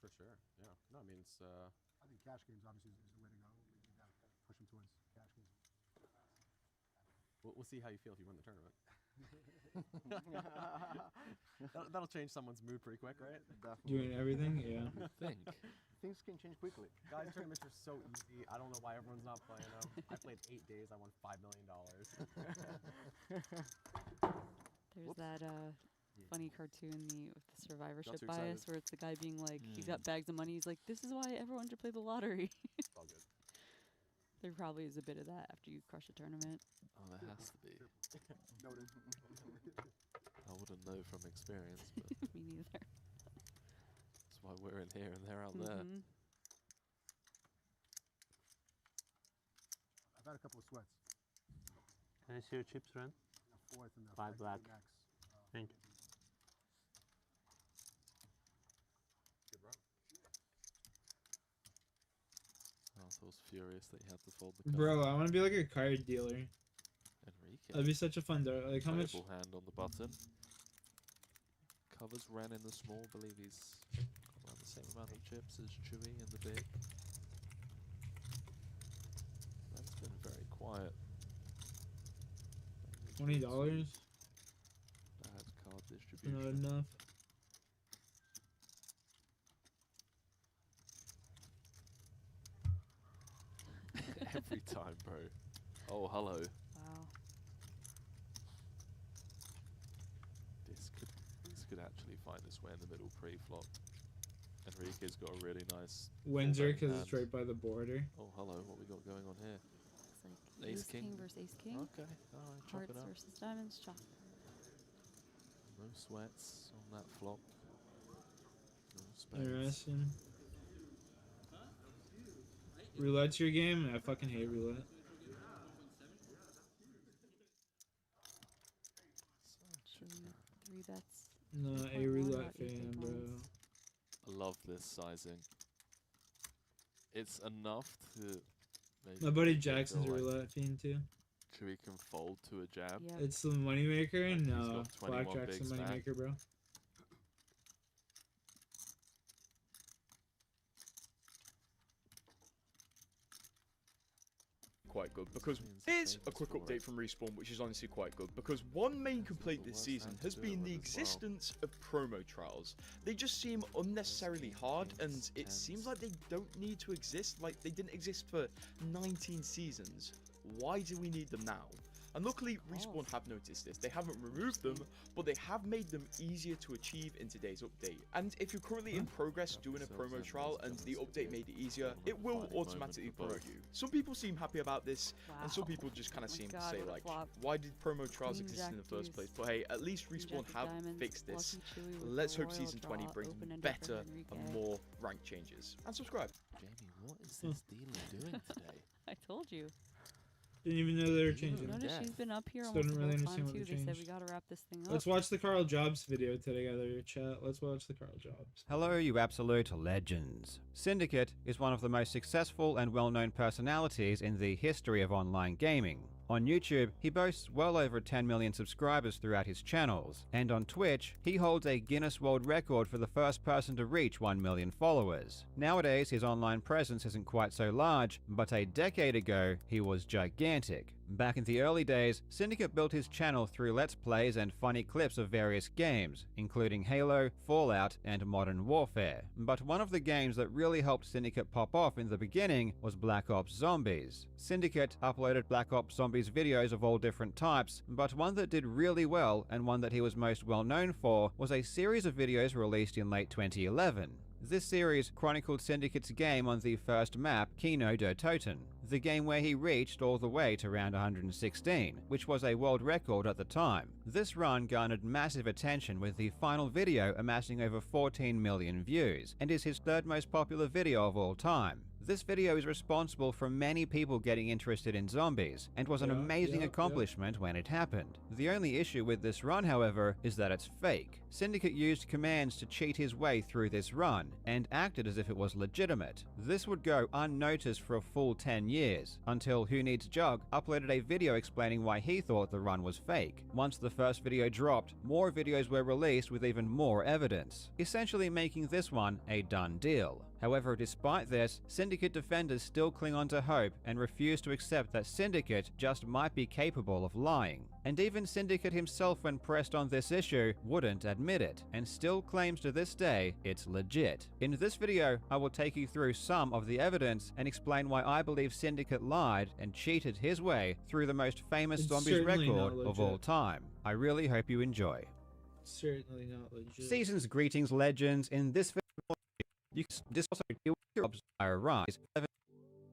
For sure. Yeah. No, I mean it's I think cash games obviously is the way to go. You gotta push them towards cash games. we'll see how you feel if you win the tournament. that'll change someone's mood pretty quick, right? Doing everything, yeah. I think. Things can change quickly. Guys, tournaments are so easy. I don't know why everyone's not playing them. I played 8 days. I won $5 million. There's that funny cartoon with the survivorship too bias excited. where it's the guy being like, he's Mm. got bags of money. He's like, this is why everyone should play the lottery. It's all good. There probably is a bit of that after you crush a tournament. Oh, there has to be. Noted. I wouldn't know from experience, but Me neither. that's why we're in here and they're out there. Mhm. I've had a couple of sweats. Can I see your chips, Ren? A fourth and a 5 black. max. Thank you. I was furious that he had to fold the card. Bro, I want to be like a card dealer. Enrique. That'd be such a fun day. Like, how much? Playable hand on the button. Covers Ren in the small. Believe he's got around the same amount of chips as Chewy in the big. Ren's been very quiet. $20? Bad card Not distribution. enough. Every time, bro. Oh, hello. Wow. This could actually find its way in the middle pre-flop. Enrique's got a really nice Windsor, full-betting because it's hand. right by the border. Oh, hello. What we got going on here? It's like Ace ace king king. versus ace king. Okay, alright, chop Hearts it up. versus diamonds. Chop. No sweats on that flop. No spades. Interesting. Roulette's your game? I fucking hate roulette. Chewy, 3 bets. No, a 3.1, roulette about 8 big fan, bro. blinds. I love this sizing. It's enough to maybe My buddy make it feel Jackson's a like roulette fiend too. Chewy can fold to a jab. Yep. It's the moneymaker? Like, he's No. got 21 Blackjack's the bigs back. moneymaker, bro. Quite good because Means here's famous a quick for it. update from Respawn, which is honestly quite good because one main complaint this season has been the existence of promo trials. They just seem unnecessarily hard, and it seems like they don't need to exist. Like they didn't exist for 19 seasons. Why do we need them now? And luckily, Respawn have noticed this. They haven't removed them, but they have made them easier to achieve in today's update. And if you're currently in progress doing a promo trial and the update made it easier, it will automatically promote you. Some people seem happy about this, and some Wow. people just kind Oh of my seem to God, say what a like, flop. why did promo trials Queen, exist in jack, the first deuce. place? But hey, at least Queen, Respawn jack of have diamonds, fixed this. lucky Chewy with Let's the hope royal Season 20 draw, brings open-ended for better Enrique. and more rank changes. And subscribe. Jamie, what is this dealer doing today? I told you. Didn't even know they were You changing. know, Notice death. she's been up here Still almost don't the really whole understand time what too. they They said we changed. gotta wrap this thing up. Let's watch the Carl Jobs video together, chat. Let's watch the Carl Jobs. Hello, you absolute legends. Syndicate is one of the most successful and well-known personalities in the history of online gaming. On YouTube, he boasts well over 10 million subscribers throughout his channels, and on Twitch, he holds a Guinness World Record for the first person to reach 1 million followers. Nowadays, his online presence isn't quite so large, but a decade ago, he was gigantic. Back in the early days, Syndicate built his channel through Let's Plays and funny clips of various games, including Halo, Fallout, and Modern Warfare. But one of the games that really helped Syndicate pop off in the beginning was Black Ops Zombies. Syndicate uploaded Black Ops Zombies videos of all different types, but one that did really well and one that he was most well known for was a series of videos released in late 2011. This series chronicled Syndicate's game on the first map, Kino der Toten, the game where he reached all the way to round 116, which was a world record at the time. This run garnered massive attention, with the final video amassing over 14 million views, and is his third most popular video of all time. This video is responsible for many people getting interested in zombies, and was an amazing accomplishment when it happened. The only issue with this run, however, is that it's fake. Syndicate used commands to cheat his way through this run, and acted as if it was legitimate. This would go unnoticed for a full 10 years, until Who Needs Jug uploaded a video explaining why he thought the run was fake. Once the first video dropped, more videos were released with even more evidence, essentially making this one a done deal. However, despite this, Syndicate defenders still cling on to hope and refuse to accept that Syndicate just might be capable of lying. And even Syndicate himself, when pressed on this issue, wouldn't admit it, and still claims to this day it's legit. In this video, I will take you through some of the evidence and explain why I believe Syndicate lied and cheated his way through the most famous zombies record of all time. I really hope you enjoy. Certainly not legit. Season's greetings, legends. In this video, you can also deal with your rise.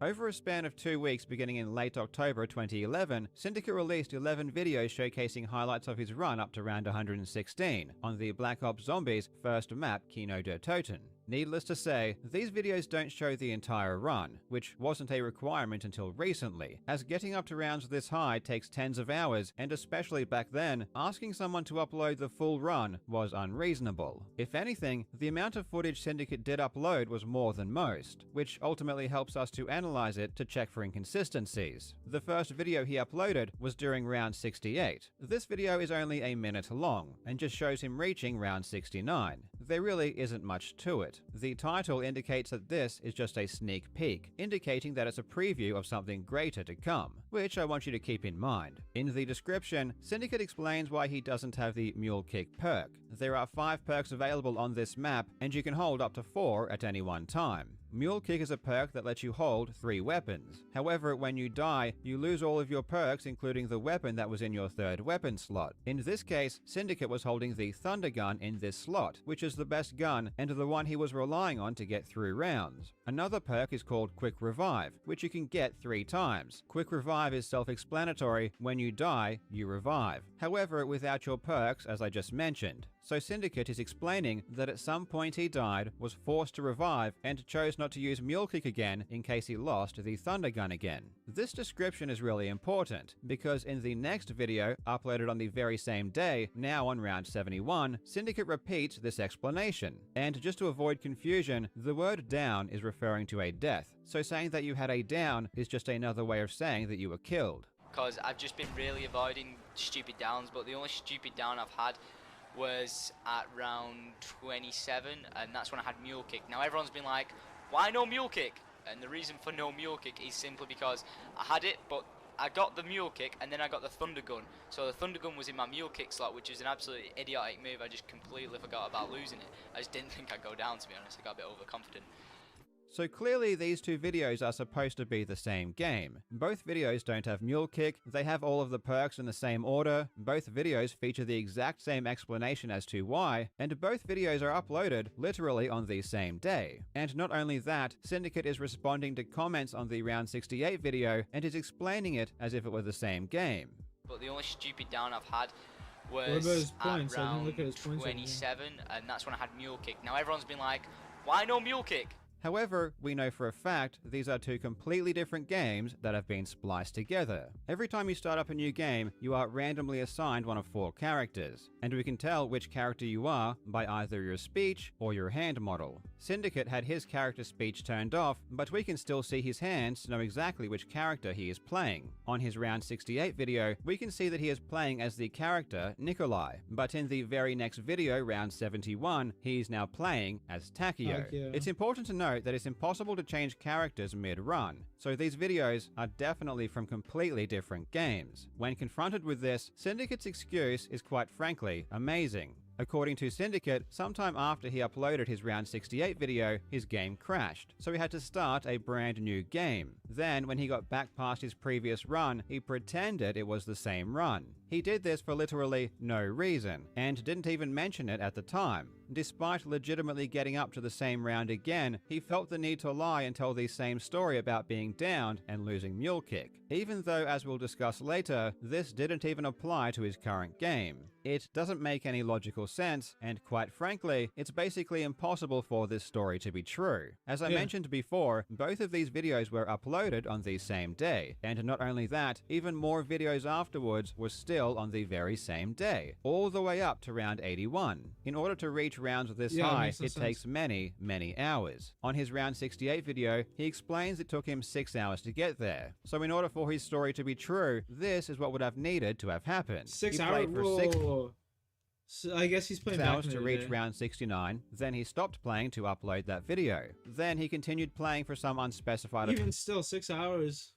Over a span of 2 weeks beginning in late October 2011, Syndicate released 11 videos showcasing highlights of his run up to round 116 on the Black Ops Zombies first map Kino der Toten. Needless to say, these videos don't show the entire run, which wasn't a requirement until recently, as getting up to rounds this high takes tens of hours, and especially back then, asking someone to upload the full run was unreasonable. If anything, the amount of footage Syndicate did upload was more than most, which ultimately helps us to analyze it to check for inconsistencies. The first video he uploaded was during round 68. This video is only a minute long, and just shows him reaching round 69. There really isn't much to it. The title indicates that this is just a sneak peek, indicating that it's a preview of something greater to come, which I want you to keep in mind. In the description, Syndicate explains why he doesn't have the Mule Kick perk. There are 5 perks available on this map, and you can hold up to 4 at any one time. Mule Kick is a perk that lets you hold 3 weapons. However, when you die, you lose all of your perks, including the weapon that was in your 3rd weapon slot. In this case, Syndicate was holding the Thunder Gun in this slot, which is the best gun and the one he was relying on to get through rounds. Another perk is called Quick Revive, which you can get 3 times. Quick Revive is self-explanatory: when you die, you revive. However, without your perks, as I just mentioned. So Syndicate is explaining that at some point he died, was forced to revive, and chose not to use Mule Kick again in case he lost the Thunder Gun again. This description is really important, because in the next video, uploaded on the very same day, now on round 71, Syndicate repeats this explanation. And just to avoid confusion, the word down is referring to a death, so saying that you had a down is just another way of saying that you were killed. Because I've just been really avoiding stupid downs, but the only stupid down I've had was at round 27, and that's when I had Mule Kick. Now everyone's been like, why no Mule Kick? And the reason for no Mule Kick is simply because I had it, but I got the Mule Kick and then I got the Thunder Gun. So the Thunder Gun was in my Mule Kick slot, which is an absolutely idiotic move. I just completely forgot about losing it. I just didn't think I'd go down, to be honest. I got a bit overconfident. So clearly these 2 videos are supposed to be the same game. Both videos don't have Mule Kick, they have all of the perks in the same order, both videos feature the exact same explanation as to why, and both videos are uploaded literally on the same day. And not only that, Syndicate is responding to comments on the round 68 video and is explaining it as if it were the same game. But the only stupid down I've had was at round 27, and that's when I had Mule Kick. Now everyone's been like, why no Mule Kick? However, we know for a fact these are 2 completely different games that have been spliced together. Every time you start up a new game, you are randomly assigned one of 4 characters, and we can tell which character you are by either your speech or your hand model. Syndicate had his character speech turned off, but we can still see his hands to know exactly which character he is playing. On his round 68 video, we can see that he is playing as the character Nikolai, but in the very next video, round 71, he is now playing as Takeo. It's important to note that it's impossible to change characters mid-run, so these videos are definitely from completely different games. When confronted with this, Syndicate's excuse is quite frankly amazing. According to Syndicate, sometime after he uploaded his round 68 video, his game crashed, so he had to start a brand new game. Then, when he got back past his previous run, he pretended it was the same run. He did this for literally no reason, and didn't even mention it at the time. Despite legitimately getting up to the same round again, he felt the need to lie and tell the same story about being downed and losing Mule Kick, even though, as we'll discuss later, this didn't even apply to his current game. It doesn't make any logical sense, and quite frankly, it's basically impossible for this story to be true. As I mentioned before, both of these videos were uploaded on the same day, and not only that, even more videos afterwards were still on the very same day, all the way up to round 81. In order to reach rounds this high, it takes many, many hours. On his round 68 video, he explains it took him 6 hours to get there. So in order for his story to be true, this is what would have needed to have happened. 6 He hours? played for 6 So I guess he's playing 6 back hours in to the reach day. round 69, then he stopped playing to upload that video. Then he continued playing for some unspecified Even still, 6 hours.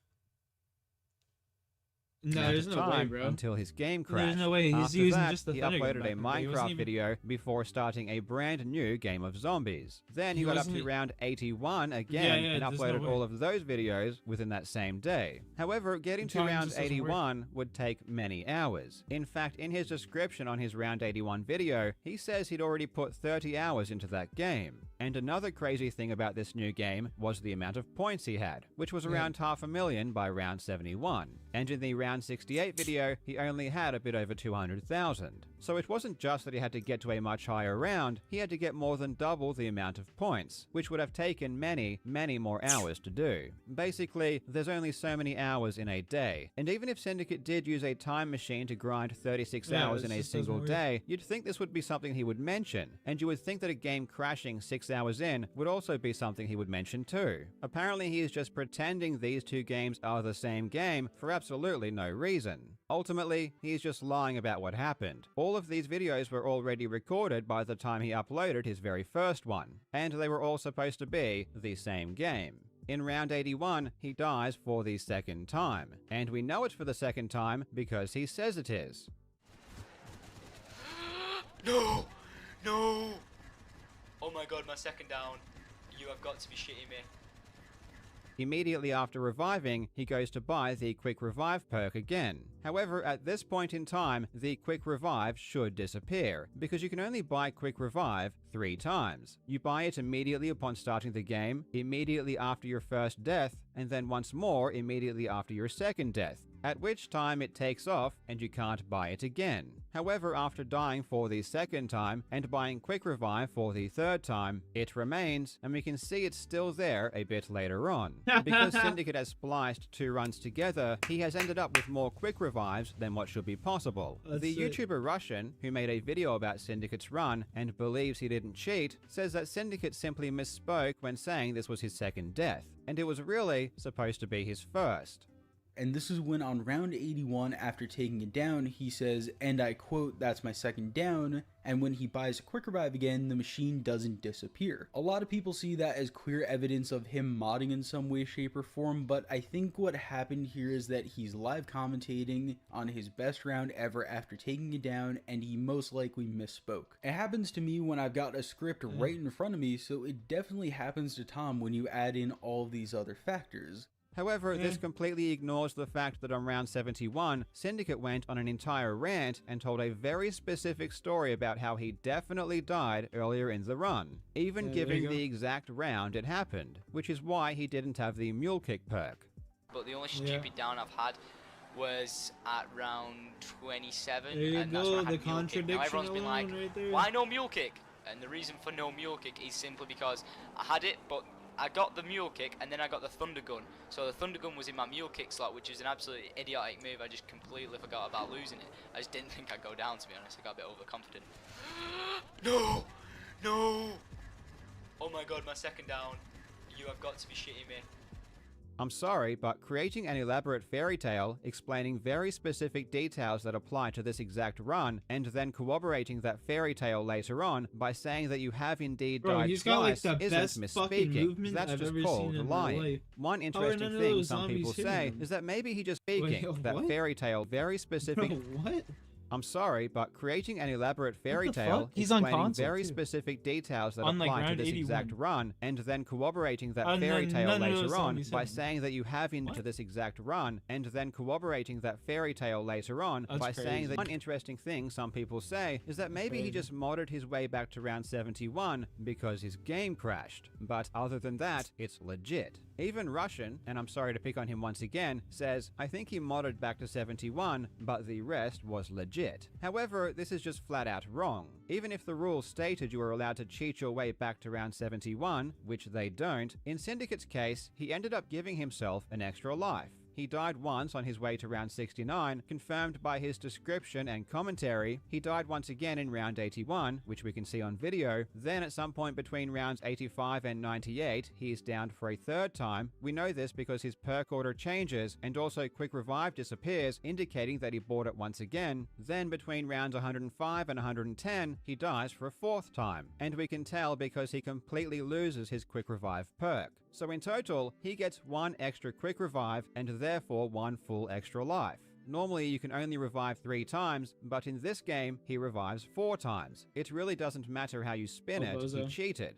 No, amount there's of no way, time bro. until his game crashed. There's no way. He's After using that, just the he Thunder Gun uploaded a back in the day. He wasn't Minecraft even- video before starting a brand new game of zombies. Then he He got up wasn't to e- round 81 again yeah, and there's no uploaded way. all of those videos within that same day. However, getting to Time round just doesn't work. 81 would take many hours. In fact, in his description on his round 81 video, he says he'd already put 30 hours into that game. And another crazy thing about this new game was the amount of points he had, which was around 500,000 by round 71. And in the round 68 video, he only had a bit over 200,000. So it wasn't just that he had to get to a much higher round, he had to get more than double the amount of points, which would have taken many, many more hours to do. Basically, there's only so many hours in a day. And even if Syndicate did use a time machine to grind 36 hours in a single day, you'd think this would be something he would mention. And you would think that a game crashing 6 hours in would also be something he would mention too. Apparently he is just pretending these two games are the same game for absolutely no reason. Ultimately, he is just lying about what happened. All of these videos were already recorded by the time he uploaded his very first one, and they were all supposed to be the same game. In round 81, he dies for the second time, and we know it's for the second time because he says it is. No! No! Oh my god, my second down. You have got to be shitting me. Immediately after reviving, he goes to buy the Quick Revive perk again. However, at this point in time, the Quick Revive should disappear, because you can only buy Quick Revive 3 times. You buy it immediately upon starting the game, immediately after your first death, and then once more immediately after your second death, at which time it takes off and you can't buy it again. However, after dying for the second time and buying Quick Revive for the third time, it remains, and we can see it's still there a bit later on. Because Syndicate has spliced 2 runs together, he has ended up with more Quick Revives than what should be possible. The YouTuber Russian, who made a video about Syndicate's run and believes he didn't cheat, says that Syndicate simply misspoke when saying this was his second death, and it was really supposed to be his first. And this is when on round 81, after taking it down, he says, and I quote, "That's my second down," and when he buys a Quick Revive again, the machine doesn't disappear. A lot of people see that as clear evidence of him modding in some way, shape, or form, but I think what happened here is that he's live commentating on his best round ever after taking it down, and he most likely misspoke. It happens to me when I've got a script right in front of me, so it definitely happens to Tom when you add in all of these other factors. However, this completely ignores the fact that on round 71, Syndicate went on an entire rant and told a very specific story about how he definitely died earlier in the run, even giving the exact round it happened, which is why he didn't have the Mule Kick perk. But the only stupid down I've had was at round 27, There you and that's go, when I the had Mule Kick. Now contradiction everyone's been like, alone right there. why no Mule Kick? And the reason for no Mule Kick is simply because I had it, but I got the Mule Kick and then I got the Thunder Gun. So the Thunder Gun was in my Mule Kick slot, which is an absolutely idiotic move. I just completely forgot about losing it. I just didn't think I'd go down, to be honest. I got a bit overconfident. No! No! Oh my god, my second down. You have got to be shitting me. I'm sorry, but creating an elaborate fairy tale explaining very specific details that apply to this exact run, and then corroborating that fairy tale later on by saying that you have indeed died he's got, like, twice the isn't best fucking misspeaking. movement That's I've just ever called seen in my lying. life. One How are interesting none of thing those some people zombies say hitting him? is that maybe he just speaking. Wait, That what? fairy tale very specific. What? I'm sorry, but creating an elaborate fairy the tale fuck? He's on explaining console, very too. specific details that On, like, apply to round this 81. exact run, and then corroborating that And fairy then tale none of those later on zombies by hit him. saying that you have into this exact run, and then corroborating that fairy tale later on That's by saying crazy. that one interesting thing some people say is that maybe he crazy. just modded his way back to round 71 because his game crashed. But other than that, it's legit. Even Russian, and I'm sorry to pick on him once again, says, I think he modded back to 71, but the rest was legit. legit. However, this is just flat out wrong. Even if the rules stated you were allowed to cheat your way back to round 71, which they don't, in Syndicate's case, he ended up giving himself an extra life. He died once on his way to round 69, confirmed by his description and commentary. He died once again in round 81, which we can see on video. Then at some point between rounds 85 and 98, he is downed for a third time. We know this because his perk order changes, and also Quick Revive disappears, indicating that he bought it once again. Then between rounds 105 and 110, he dies for a fourth time. And we can tell because he completely loses his Quick Revive perk. So in total, he gets one extra Quick Revive and therefore one full extra life. Normally you can only revive 3 times, but in this game he revives 4 times. It really doesn't matter how you spin it, he cheated.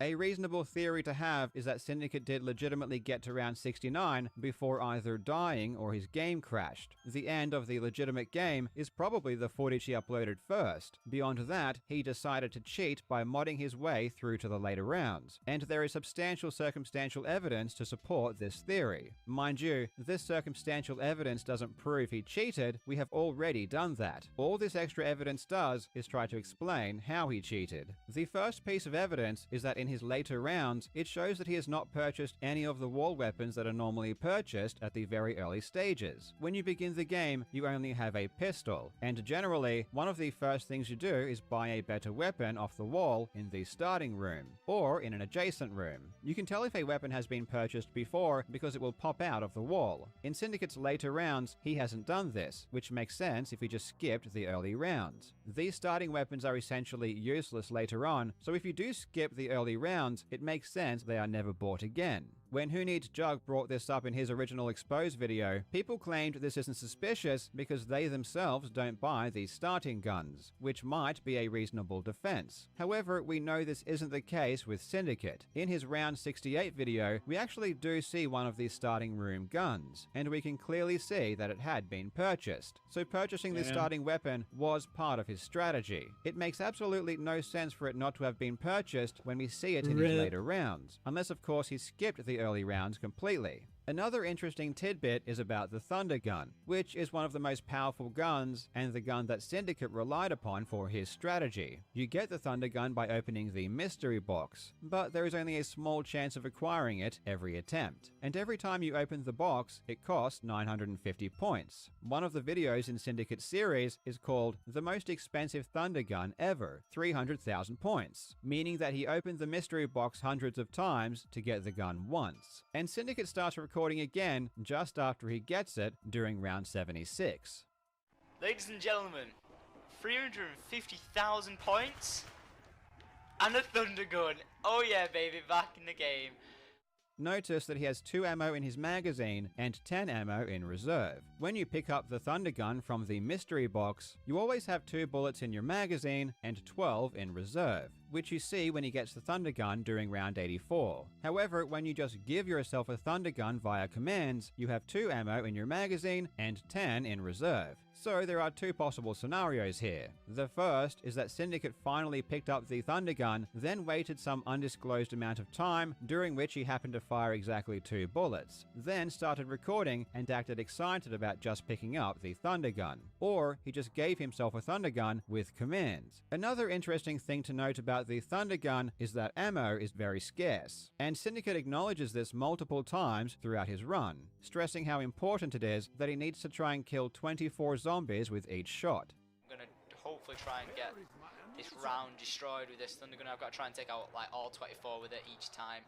A reasonable theory to have is that Syndicate did legitimately get to round 69 before either dying or his game crashed. The end of the legitimate game is probably the footage he uploaded first. Beyond that, he decided to cheat by modding his way through to the later rounds. And there is substantial circumstantial evidence to support this theory. Mind you, this circumstantial evidence doesn't prove he cheated, we have already done that. All this extra evidence does is try to explain how he cheated. The first piece of evidence is that in his later rounds, it shows that he has not purchased any of the wall weapons that are normally purchased at the very early stages. When you begin the game, you only have a pistol, and generally, one of the first things you do is buy a better weapon off the wall in the starting room, or in an adjacent room. You can tell if a weapon has been purchased before because it will pop out of the wall. In Syndicate's later rounds, he hasn't done this, which makes sense if he just skipped the early rounds. These starting weapons are essentially useless later on, so if you do skip the early rounds, it makes sense they are never bought again. When Who Needs Jug brought this up in his original Expose video, people claimed this isn't suspicious because they themselves don't buy these starting guns, which might be a reasonable defense. However, we know this isn't the case with Syndicate. In his round 68 video, we actually do see one of these starting room guns, and we can clearly see that it had been purchased. So purchasing this starting weapon was part of his strategy. It makes absolutely no sense for it not to have been purchased when we see it in his later rounds, unless of course he skipped the early rounds completely. Another interesting tidbit is about the Thunder Gun, which is one of the most powerful guns and the gun that Syndicate relied upon for his strategy. You get the Thunder Gun by opening the mystery box, but there is only a small chance of acquiring it every attempt. And every time you open the box, it costs 950 points. One of the videos in Syndicate's series is called The Most Expensive Thunder Gun Ever, 300,000 points, meaning that he opened the mystery box hundreds of times to get the gun once. And Syndicate starts recording again just after he gets it during round 76. Ladies and gentlemen, 350,000 points and a Thunder Gun. Oh yeah, baby, back in the game. Notice that he has 2 ammo in his magazine and 10 ammo in reserve. When you pick up the Thunder Gun from the mystery box, you always have 2 bullets in your magazine and 12 in reserve, which you see when he gets the Thunder Gun during round 84. However, when you just give yourself a Thunder Gun via commands, you have 2 ammo in your magazine and 10 in reserve. So there are 2 possible scenarios here. The first is that Syndicate finally picked up the Thunder Gun, then waited some undisclosed amount of time, during which he happened to fire exactly 2 bullets, then started recording and acted excited about just picking up the Thunder Gun. Or he just gave himself a Thunder Gun with commands. Another interesting thing to note about the Thunder Gun is that ammo is very scarce, and Syndicate acknowledges this multiple times throughout his run, stressing how important it is that he needs to try and kill 24 zombies with each shot. I'm gonna hopefully try and get this round destroyed with this Thunder Gun. I've got to try and take out like all 24 with it each time.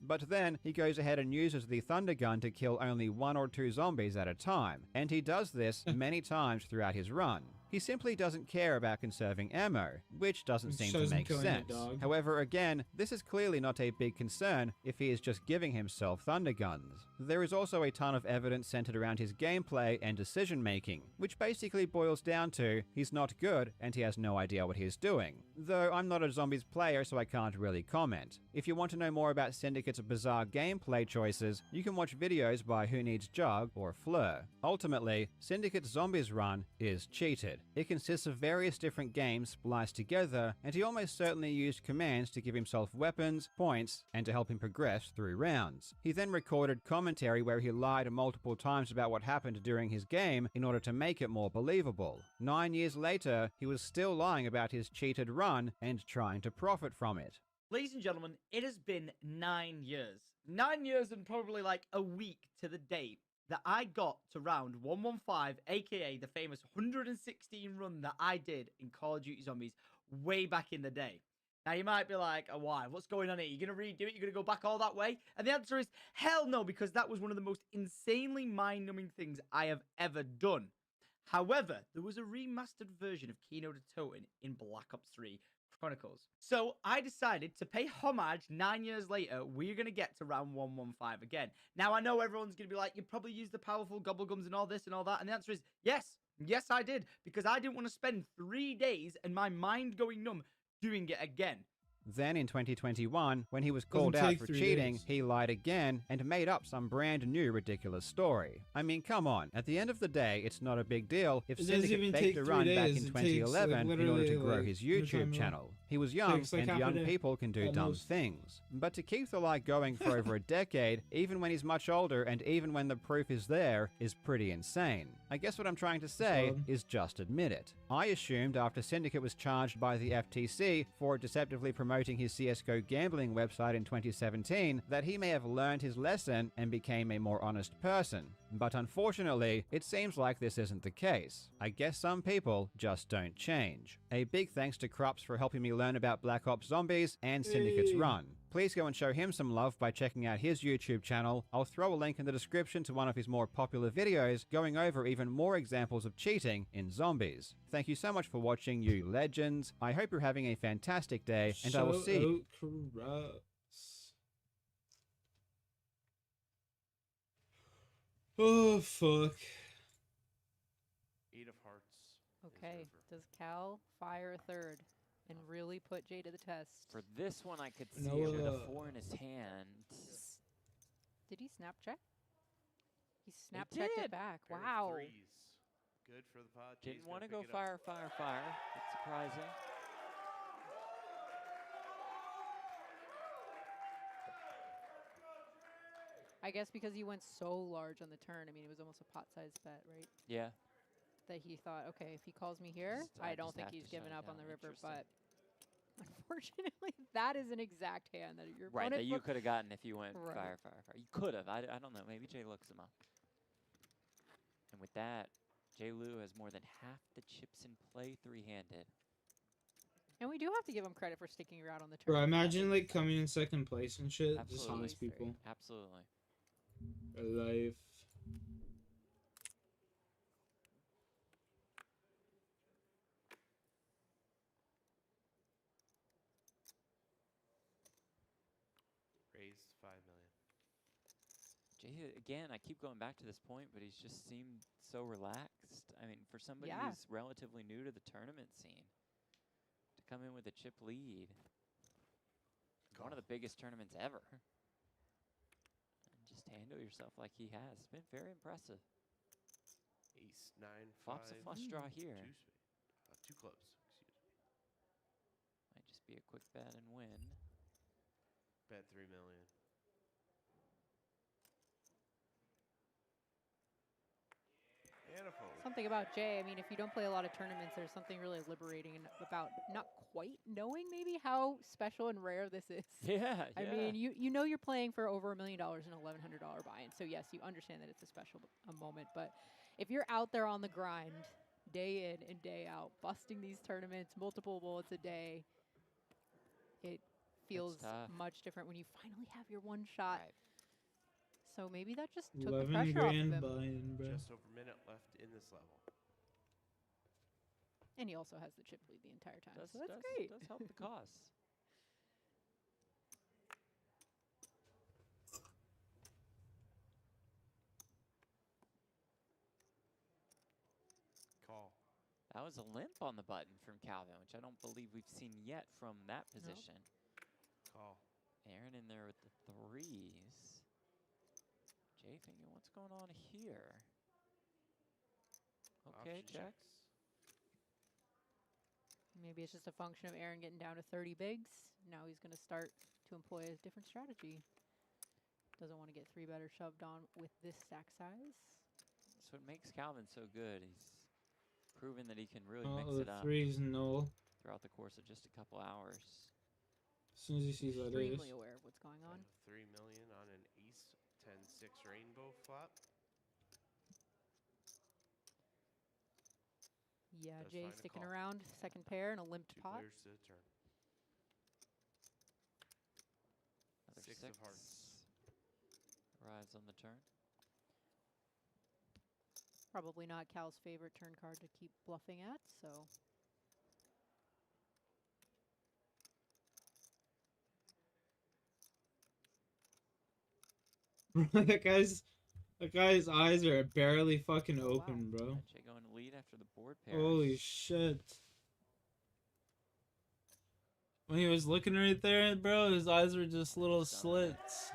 But then he goes ahead and uses the Thunder Gun to kill only 1 or 2 zombies at a time, and he does this many times throughout his run. He simply doesn't care about conserving ammo, which doesn't seem to make sense. However, again, this is clearly not a big concern if he is just giving himself Thunder Guns. There is also a ton of evidence centered around his gameplay and decision making, which basically boils down to he's not good and he has no idea what he's doing. Though I'm not a Zombies player, so I can't really comment. If you want to know more about Syndicate's bizarre gameplay choices, you can watch videos by Who Needs Jug or Fleur. Ultimately, Syndicate's Zombies run is cheated. It consists of various different games spliced together, and he almost certainly used commands to give himself weapons, points, and to help him progress through rounds. He then recorded commentary where he lied multiple times about what happened during his game in order to make it more believable. 9 years later, he was still lying about his cheated run and trying to profit from it. Ladies and gentlemen, it has been 9 years. 9 years and probably like a week to the date that I got to round 115, aka the famous 116 run that I did in Call of Duty Zombies way back in the day. Now you might be like, oh, why? What's going on here? You're going to redo it? You're going to go back all that way? And the answer is, hell no, because that was one of the most insanely mind-numbing things I have ever done. However, there was a remastered version of Kino der Toten in Black Ops 3 Chronicles. So I decided to pay homage 9 years later. We're going to get to round 115 again. Now I know everyone's going to be like, you probably used the powerful gobblegums and all this and all that. And the answer is yes. Yes, I did. Because I didn't want to spend 3 days and my mind going numb doing it again. Then in 2021, when he was called out for cheating, he lied again and made up some brand new ridiculous story. I mean, come on. At the end of the day, it's not a big deal if Syndicate faked a run back in 2011 in order to grow his YouTube channel. He was young, and young people can do dumb things. But to keep the lie going for over a decade, even when he's much older and even when the proof is there, is pretty insane. I guess what I'm trying to say is just admit it. I assumed after Syndicate was charged by the FTC for deceptively promoting his CSGO gambling website in 2017 that he may have learned his lesson and became a more honest person. But unfortunately, it seems like this isn't the case. I guess some people just don't change. A big thanks to Krups for helping me learn about Black Ops Zombies and Syndicate's run. Please go and show him some love by checking out his YouTube channel. I'll throw a link in the description to one of his more popular videos going over even more examples of cheating in Zombies. Thank you so much for watching, you legends. I hope you're having a fantastic day, and I will see you. Oh, fuck. 8 of hearts. Okay, does Cal fire a third and really put Jay to the test? For this one, I could see it with a 4 in his hand. Did he snap check? He snap checked it back. Wow. Good for the pod. Didn't want to go fire, fire, fire. That's surprising. I guess because he went so large on the turn. I mean, it was almost a pot-sized bet, right? Yeah. That he thought, okay, if he calls me here, I don't think he's given up on the river. But unfortunately, that is an exact hand that you're right. That you could have gotten if you went right. fire, fire, fire. You could have. I don't know. Maybe Jay looks him up. And with that, Jay Lou has more than half the chips in play three-handed. And we do have to give him credit for sticking around on the turn. Bro, imagine like coming in second place and shit. Absolutely. Just honest people. Absolutely. Life. Raised 5 million. Jay, again, I keep going back to this point, but he's just seemed so relaxed. I mean, for somebody who's relatively new to the tournament scene, to come in with a chip lead, one of the biggest tournaments ever, and just handle yourself like he has. It's been very impressive. Ace, 9, 5. Flops a flush draw here. 2 clubs, excuse me. Might just be a quick bet and win. Bet 3 million. Something about Jay, I mean, if you don't play a lot of tournaments, there's something really liberating about not quite knowing maybe how special and rare this is. Yeah, I mean, you know you're playing for over $1 million and $1,100 buy-in, so yes, you understand that it's a special moment, but if you're out there on the grind, day in and day out, busting these tournaments, multiple bullets a day, it feels much different when you finally have your one shot. Right. So maybe that just took the pressure off of him. Buy-in, just over a minute left in this level. And he also has the chip lead the entire time. So that's great. Does help the cause. Call. That was a limp on the button from Calvin, which I don't believe we've seen yet from that position. Call. Aaron in there with the threes. Jay thinking, what's going on here? Okay, Option checks. Maybe it's just a function of Aaron getting down to 30 bigs. Now he's going to start to employ a different strategy. Doesn't want to get 3-better shoved on with this stack size. That's what makes Calvin so good. He's proven that he can really Oh, mix the it up three's null. throughout the course of just a couple hours. As soon as he sees what it is. Extremely aware of what's going on. 3 million on an ace 10-6 rainbow flop. Yeah, Does Jay find a sticking call. around. Second pair and a limped 2 pot. players to the turn. Another 6 of hearts. Arrives on the turn. Probably not Cal's favorite turn card to keep bluffing at, so. that guy's eyes are barely fucking open, bro. Jay going to lead after the board pairs. Holy shit. When he was looking right there, bro, his eyes were just little slits.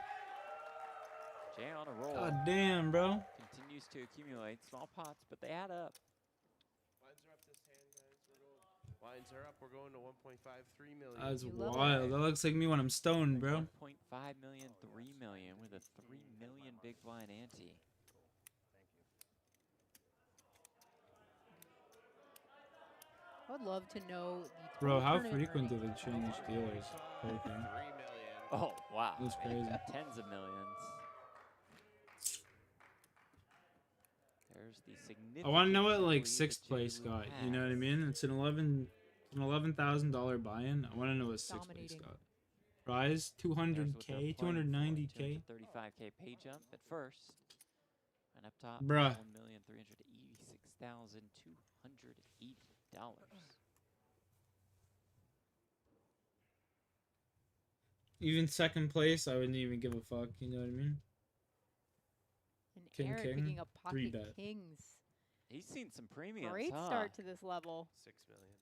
Jay on a roll. God damn, bro. Continues to accumulate small pots, but they add up. Lines are up this hand, guys. Lines are up. We're going to 1.53 million. That's wild. That looks like me when I'm stoned, bro. 1.5 million, 3 million with a 3 million big blind ante. I would love to know the Bro, how tournament frequent do earnings. they change dealers? Okay. Oh, wow. That's crazy. Tens of millions. There's the significant I want to know what like lead sixth that place Jay Lou got. You know what I has. mean? It's an $11,000 buy-in. I want to know what sixth place Dominating. got. Prize There's what they're 200k, playing for, 290k. 235k pay jump at first. And up top, Bruh. $1,386,280. Even second place, I wouldn't even give a fuck. You know what I mean? And King, Aaron king, picking up three pocket bet. kings. He's seen some premiums, Great huh? start to this level. 6 million.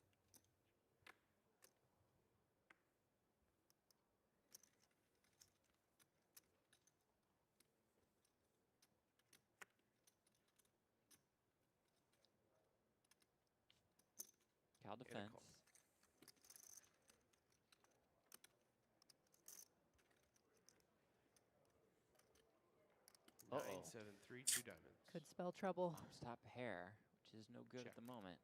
Cal Get a defense. call. Uh-oh. 9, 7, 3, 2 diamonds. Could spell trouble. Top pair, which is no good Check. at the moment.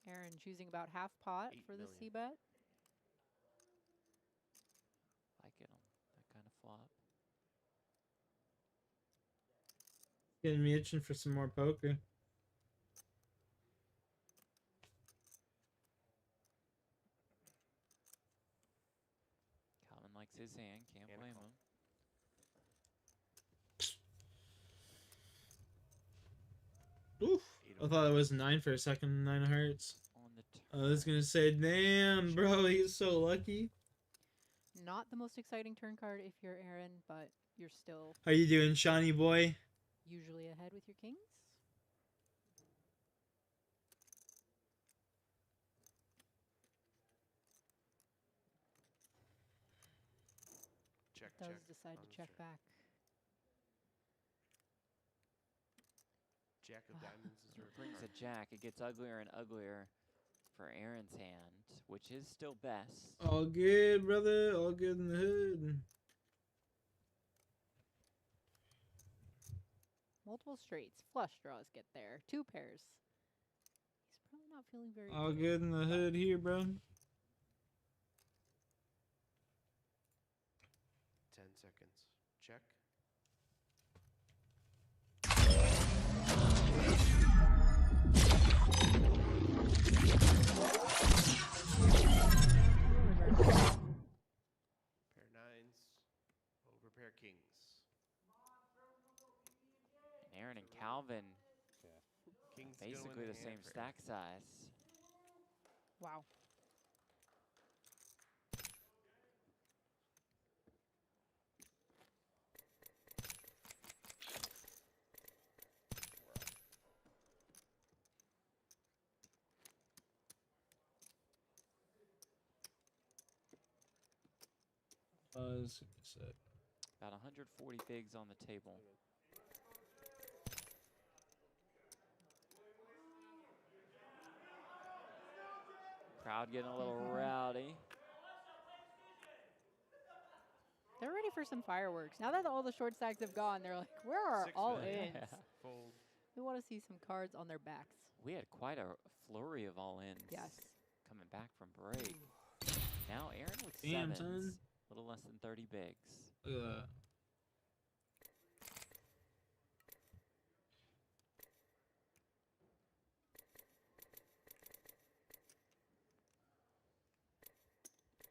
Aaron choosing about half pot 8 for the million. C-bet. Like it on that kind of flop. Getting me itching for some more poker. Calvin likes his hand, can't And a blame call. him. Oof. 8 I of thought it was 9 for a second. 9 of hearts. On the I was gonna say, damn, bro, he's so lucky. Not the most exciting turn card if you're Aaron, but you're still How you doing, Shawnee boy? usually ahead with your kings. Check, Does check. decide on to the check turn. back. Jack of diamonds is It reversed. brings a jack. It gets uglier and uglier for Aaron's hand, which is still best. All good, brother. All good in the hood. Multiple straights. Flush draws get there. 2 pairs. He's probably not feeling very All good. good in the hood here, bro. 10 seconds. Check. Pair 9s. Over pair kings. Aaron and Calvin, Kings basically going the hand same for stack size. Wow. was gonna say. About 140 bigs on the table. Crowd getting a little rowdy. They're ready for some fireworks. Now that all the short stacks have gone, they're like, where are all ins? Fold. We want to see some cards on their backs. We had quite a flurry of all-ins. Yes. Coming back from break. Now Aaron with Damn, sevens. son. A little less than 30 bigs. Look at that.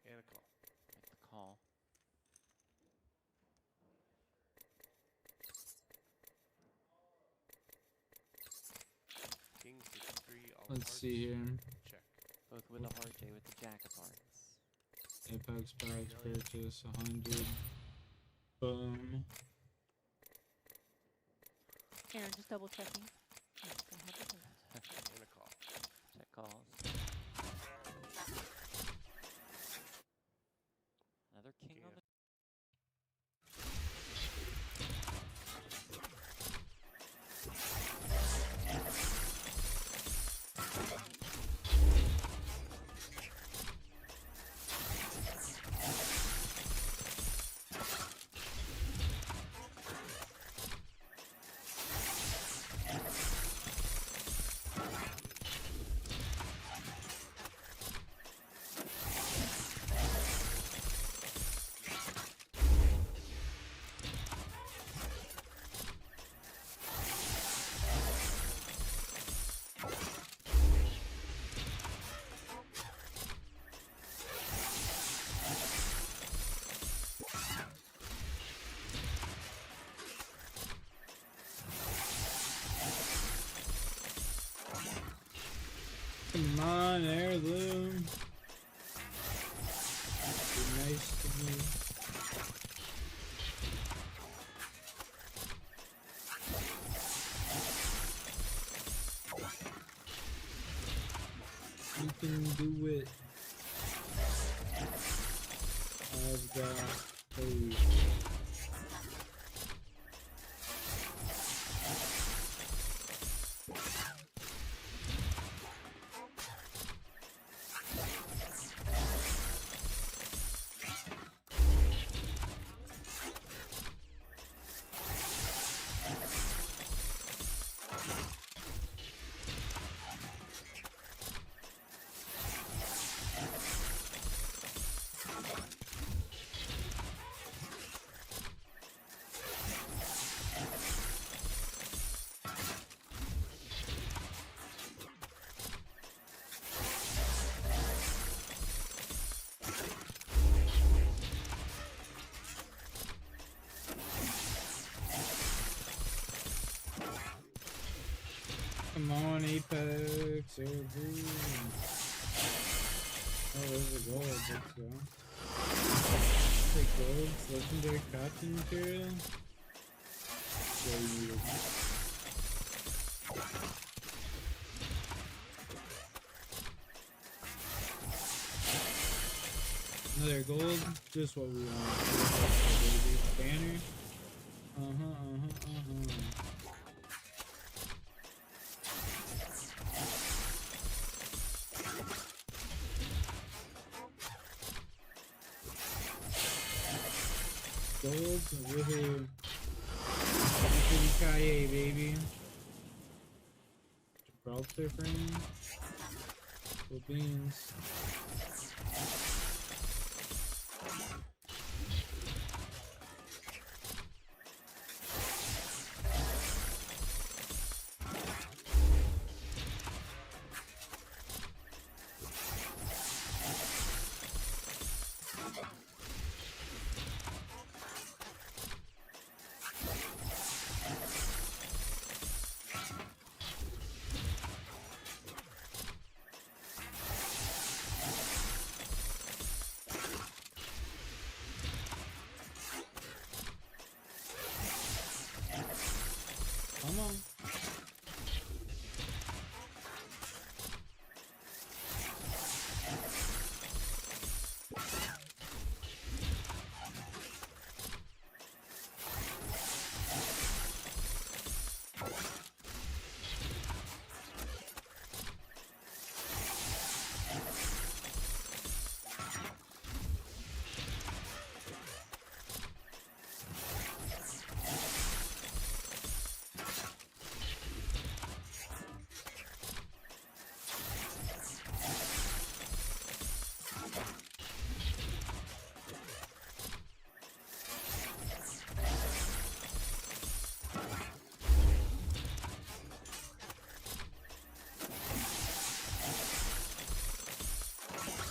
And a call. Make the call. King 6-3. All Let's hearts. see here. Check. Both with the heart, Jay with the jack of hearts. Apex packs purchase 100. Boom. Aaron, just double checking. Yes, go ahead with it. And a call. Check calls. Another king on the Come on, heirloom. Be nice to me. You can do it. I've got faith. Come on, Apex, every. Oh, there's a gold, let's go. Take gold, legendary crafting material. So needed. Another gold, just what we want. Banner. Gold, woohoo. Kaye, baby. Gibraltar frame. Cool beans.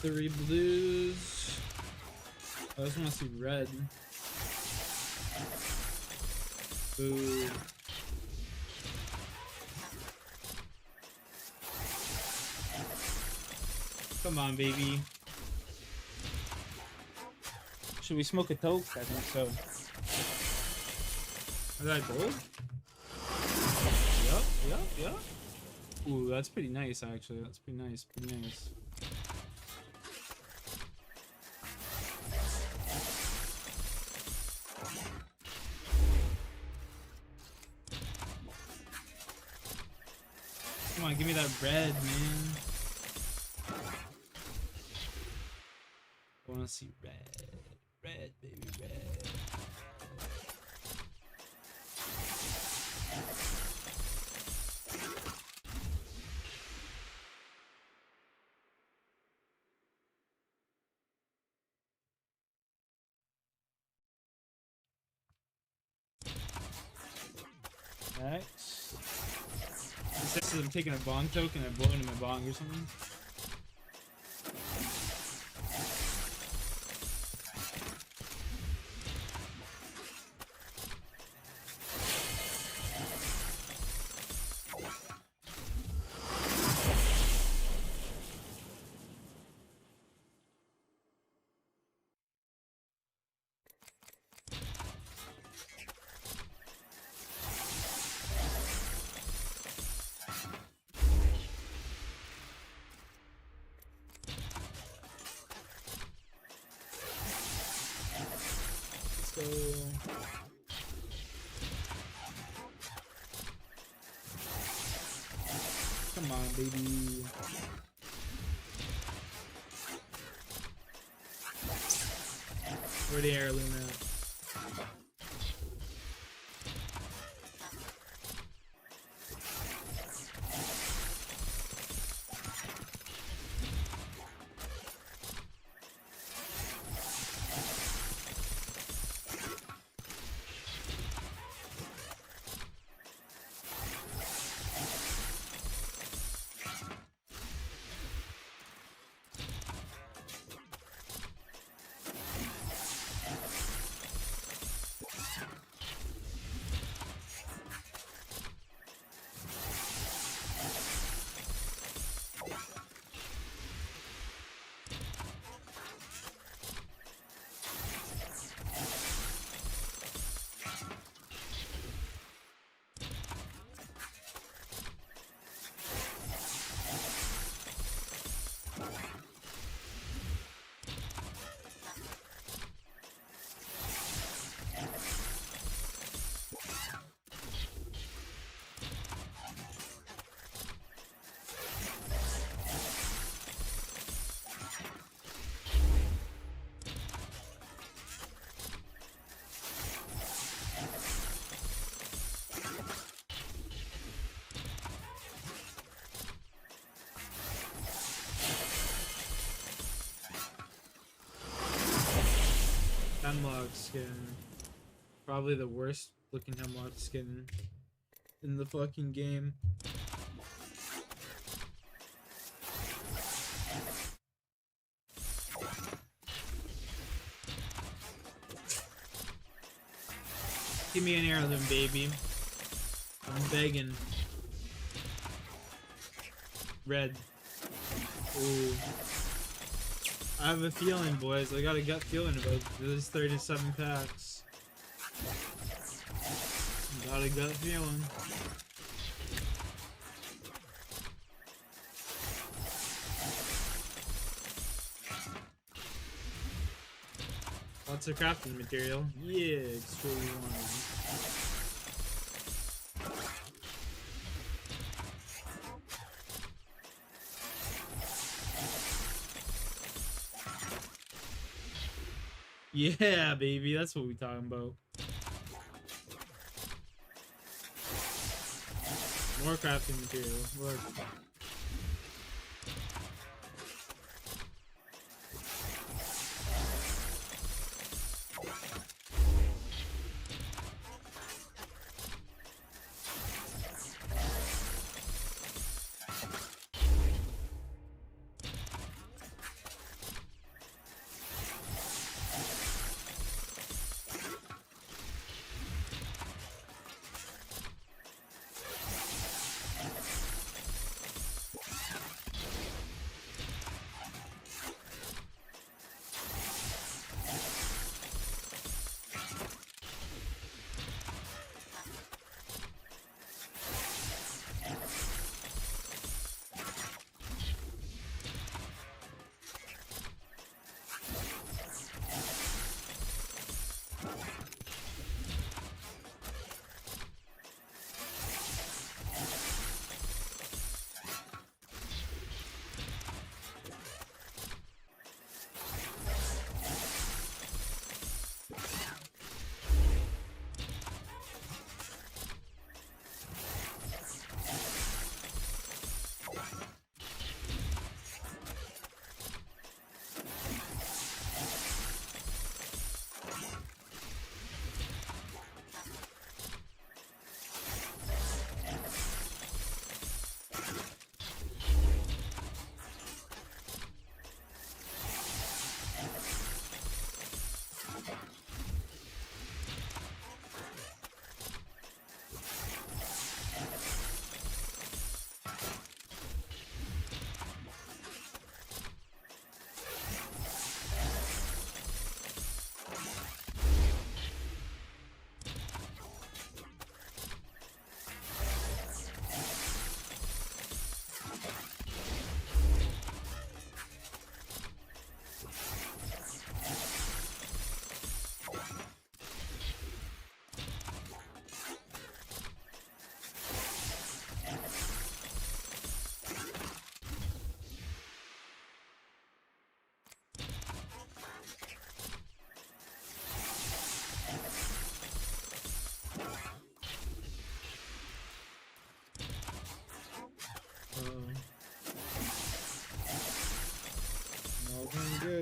3 blues. I just want to see red. Boo. Come on, baby. Should we smoke a toke? I think so. Is that gold? Yup. Ooh, that's pretty nice, actually. That's pretty nice. Pretty nice. Come on, give me that red, man. I want to see red. Red, baby, red. Next. This says I'm taking a bong token and I blow into my bong or something. Come on, baby. Where the heirloom at? Hemlock skin. Probably the worst looking Hemlock skin in the fucking game. Give me an heirloom, baby. I'm begging. Red. Ooh. I have a feeling, boys. I got a gut feeling about this 37 packs. Got a gut feeling. Lots of crafting material. Yeah, it's what we wanted. Yeah, baby, that's what we talking about. More crafting material. Look.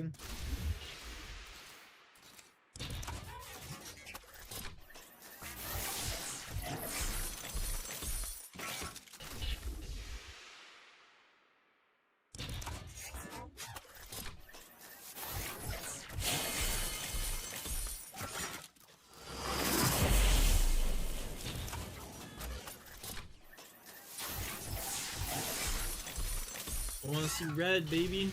baby. I want to see red, baby.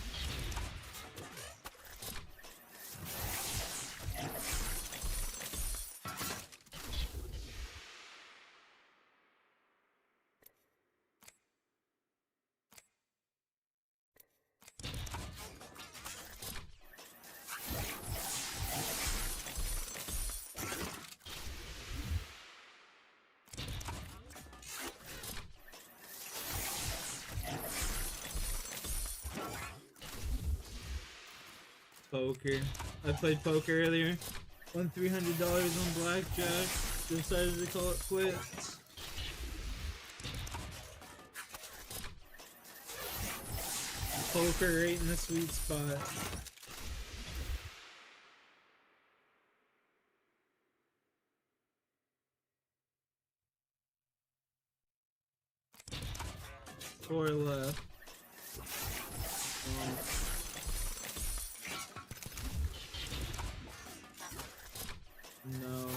Poker. I played poker earlier. Won $300 on blackjack. Decided to call it quits. Poker right in the sweet spot. Four left. No.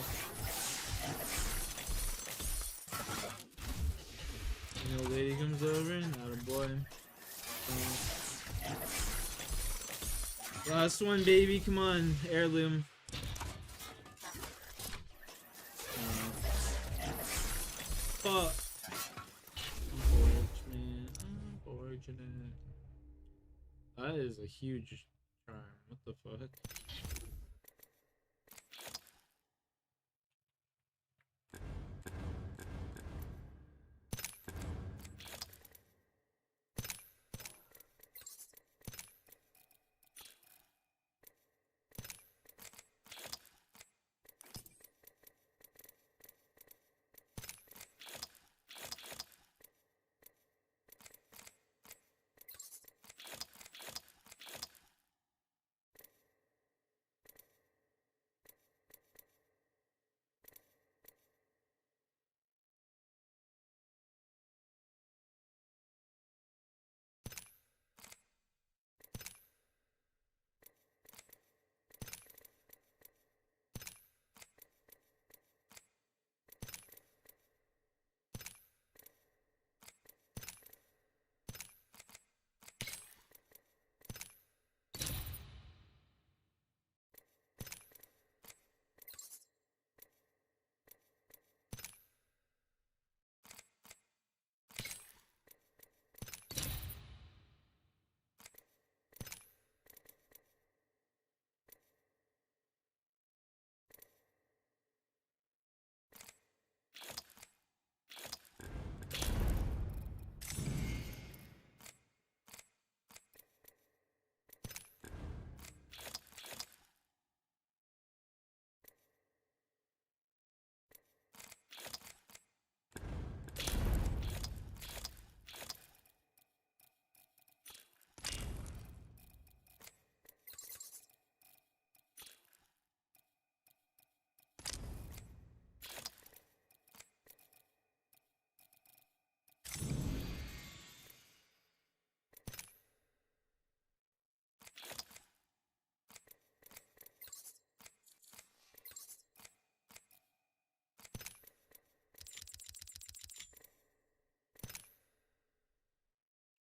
The old lady comes over, not a boy. Last one, baby, come on, heirloom. Fuck. Unfortunate. That is a huge charm. What the fuck?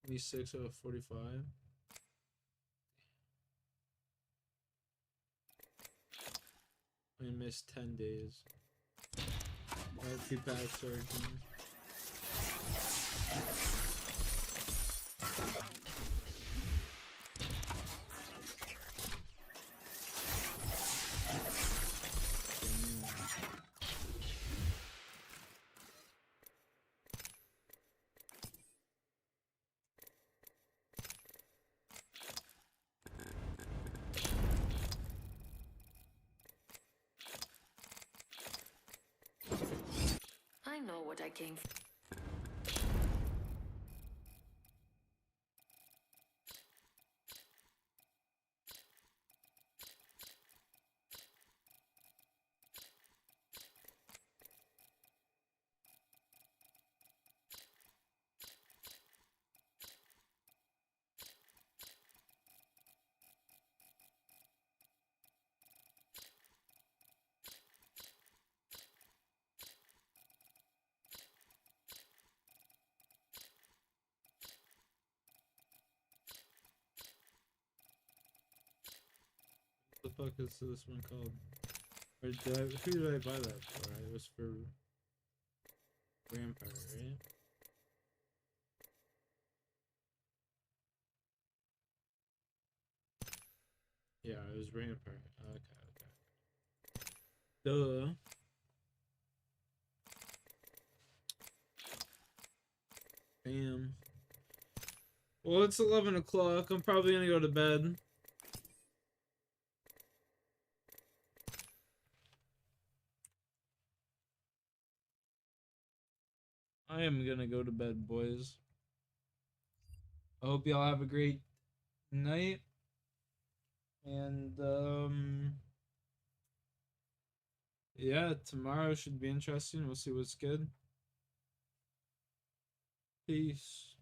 Me 6 out of 45. I missed 10 days. I have 2 packs already. I know what I came for. fuck is this one called? Or who did I buy that for? It was for Vampire, right? Yeah, it was Vampire. Okay. Duh. Damn. Well, it's 11 o'clock. I'm probably gonna go to bed. I am gonna go to bed, boys. I hope y'all have a great night. And, yeah, tomorrow should be interesting. We'll see what's good. Peace.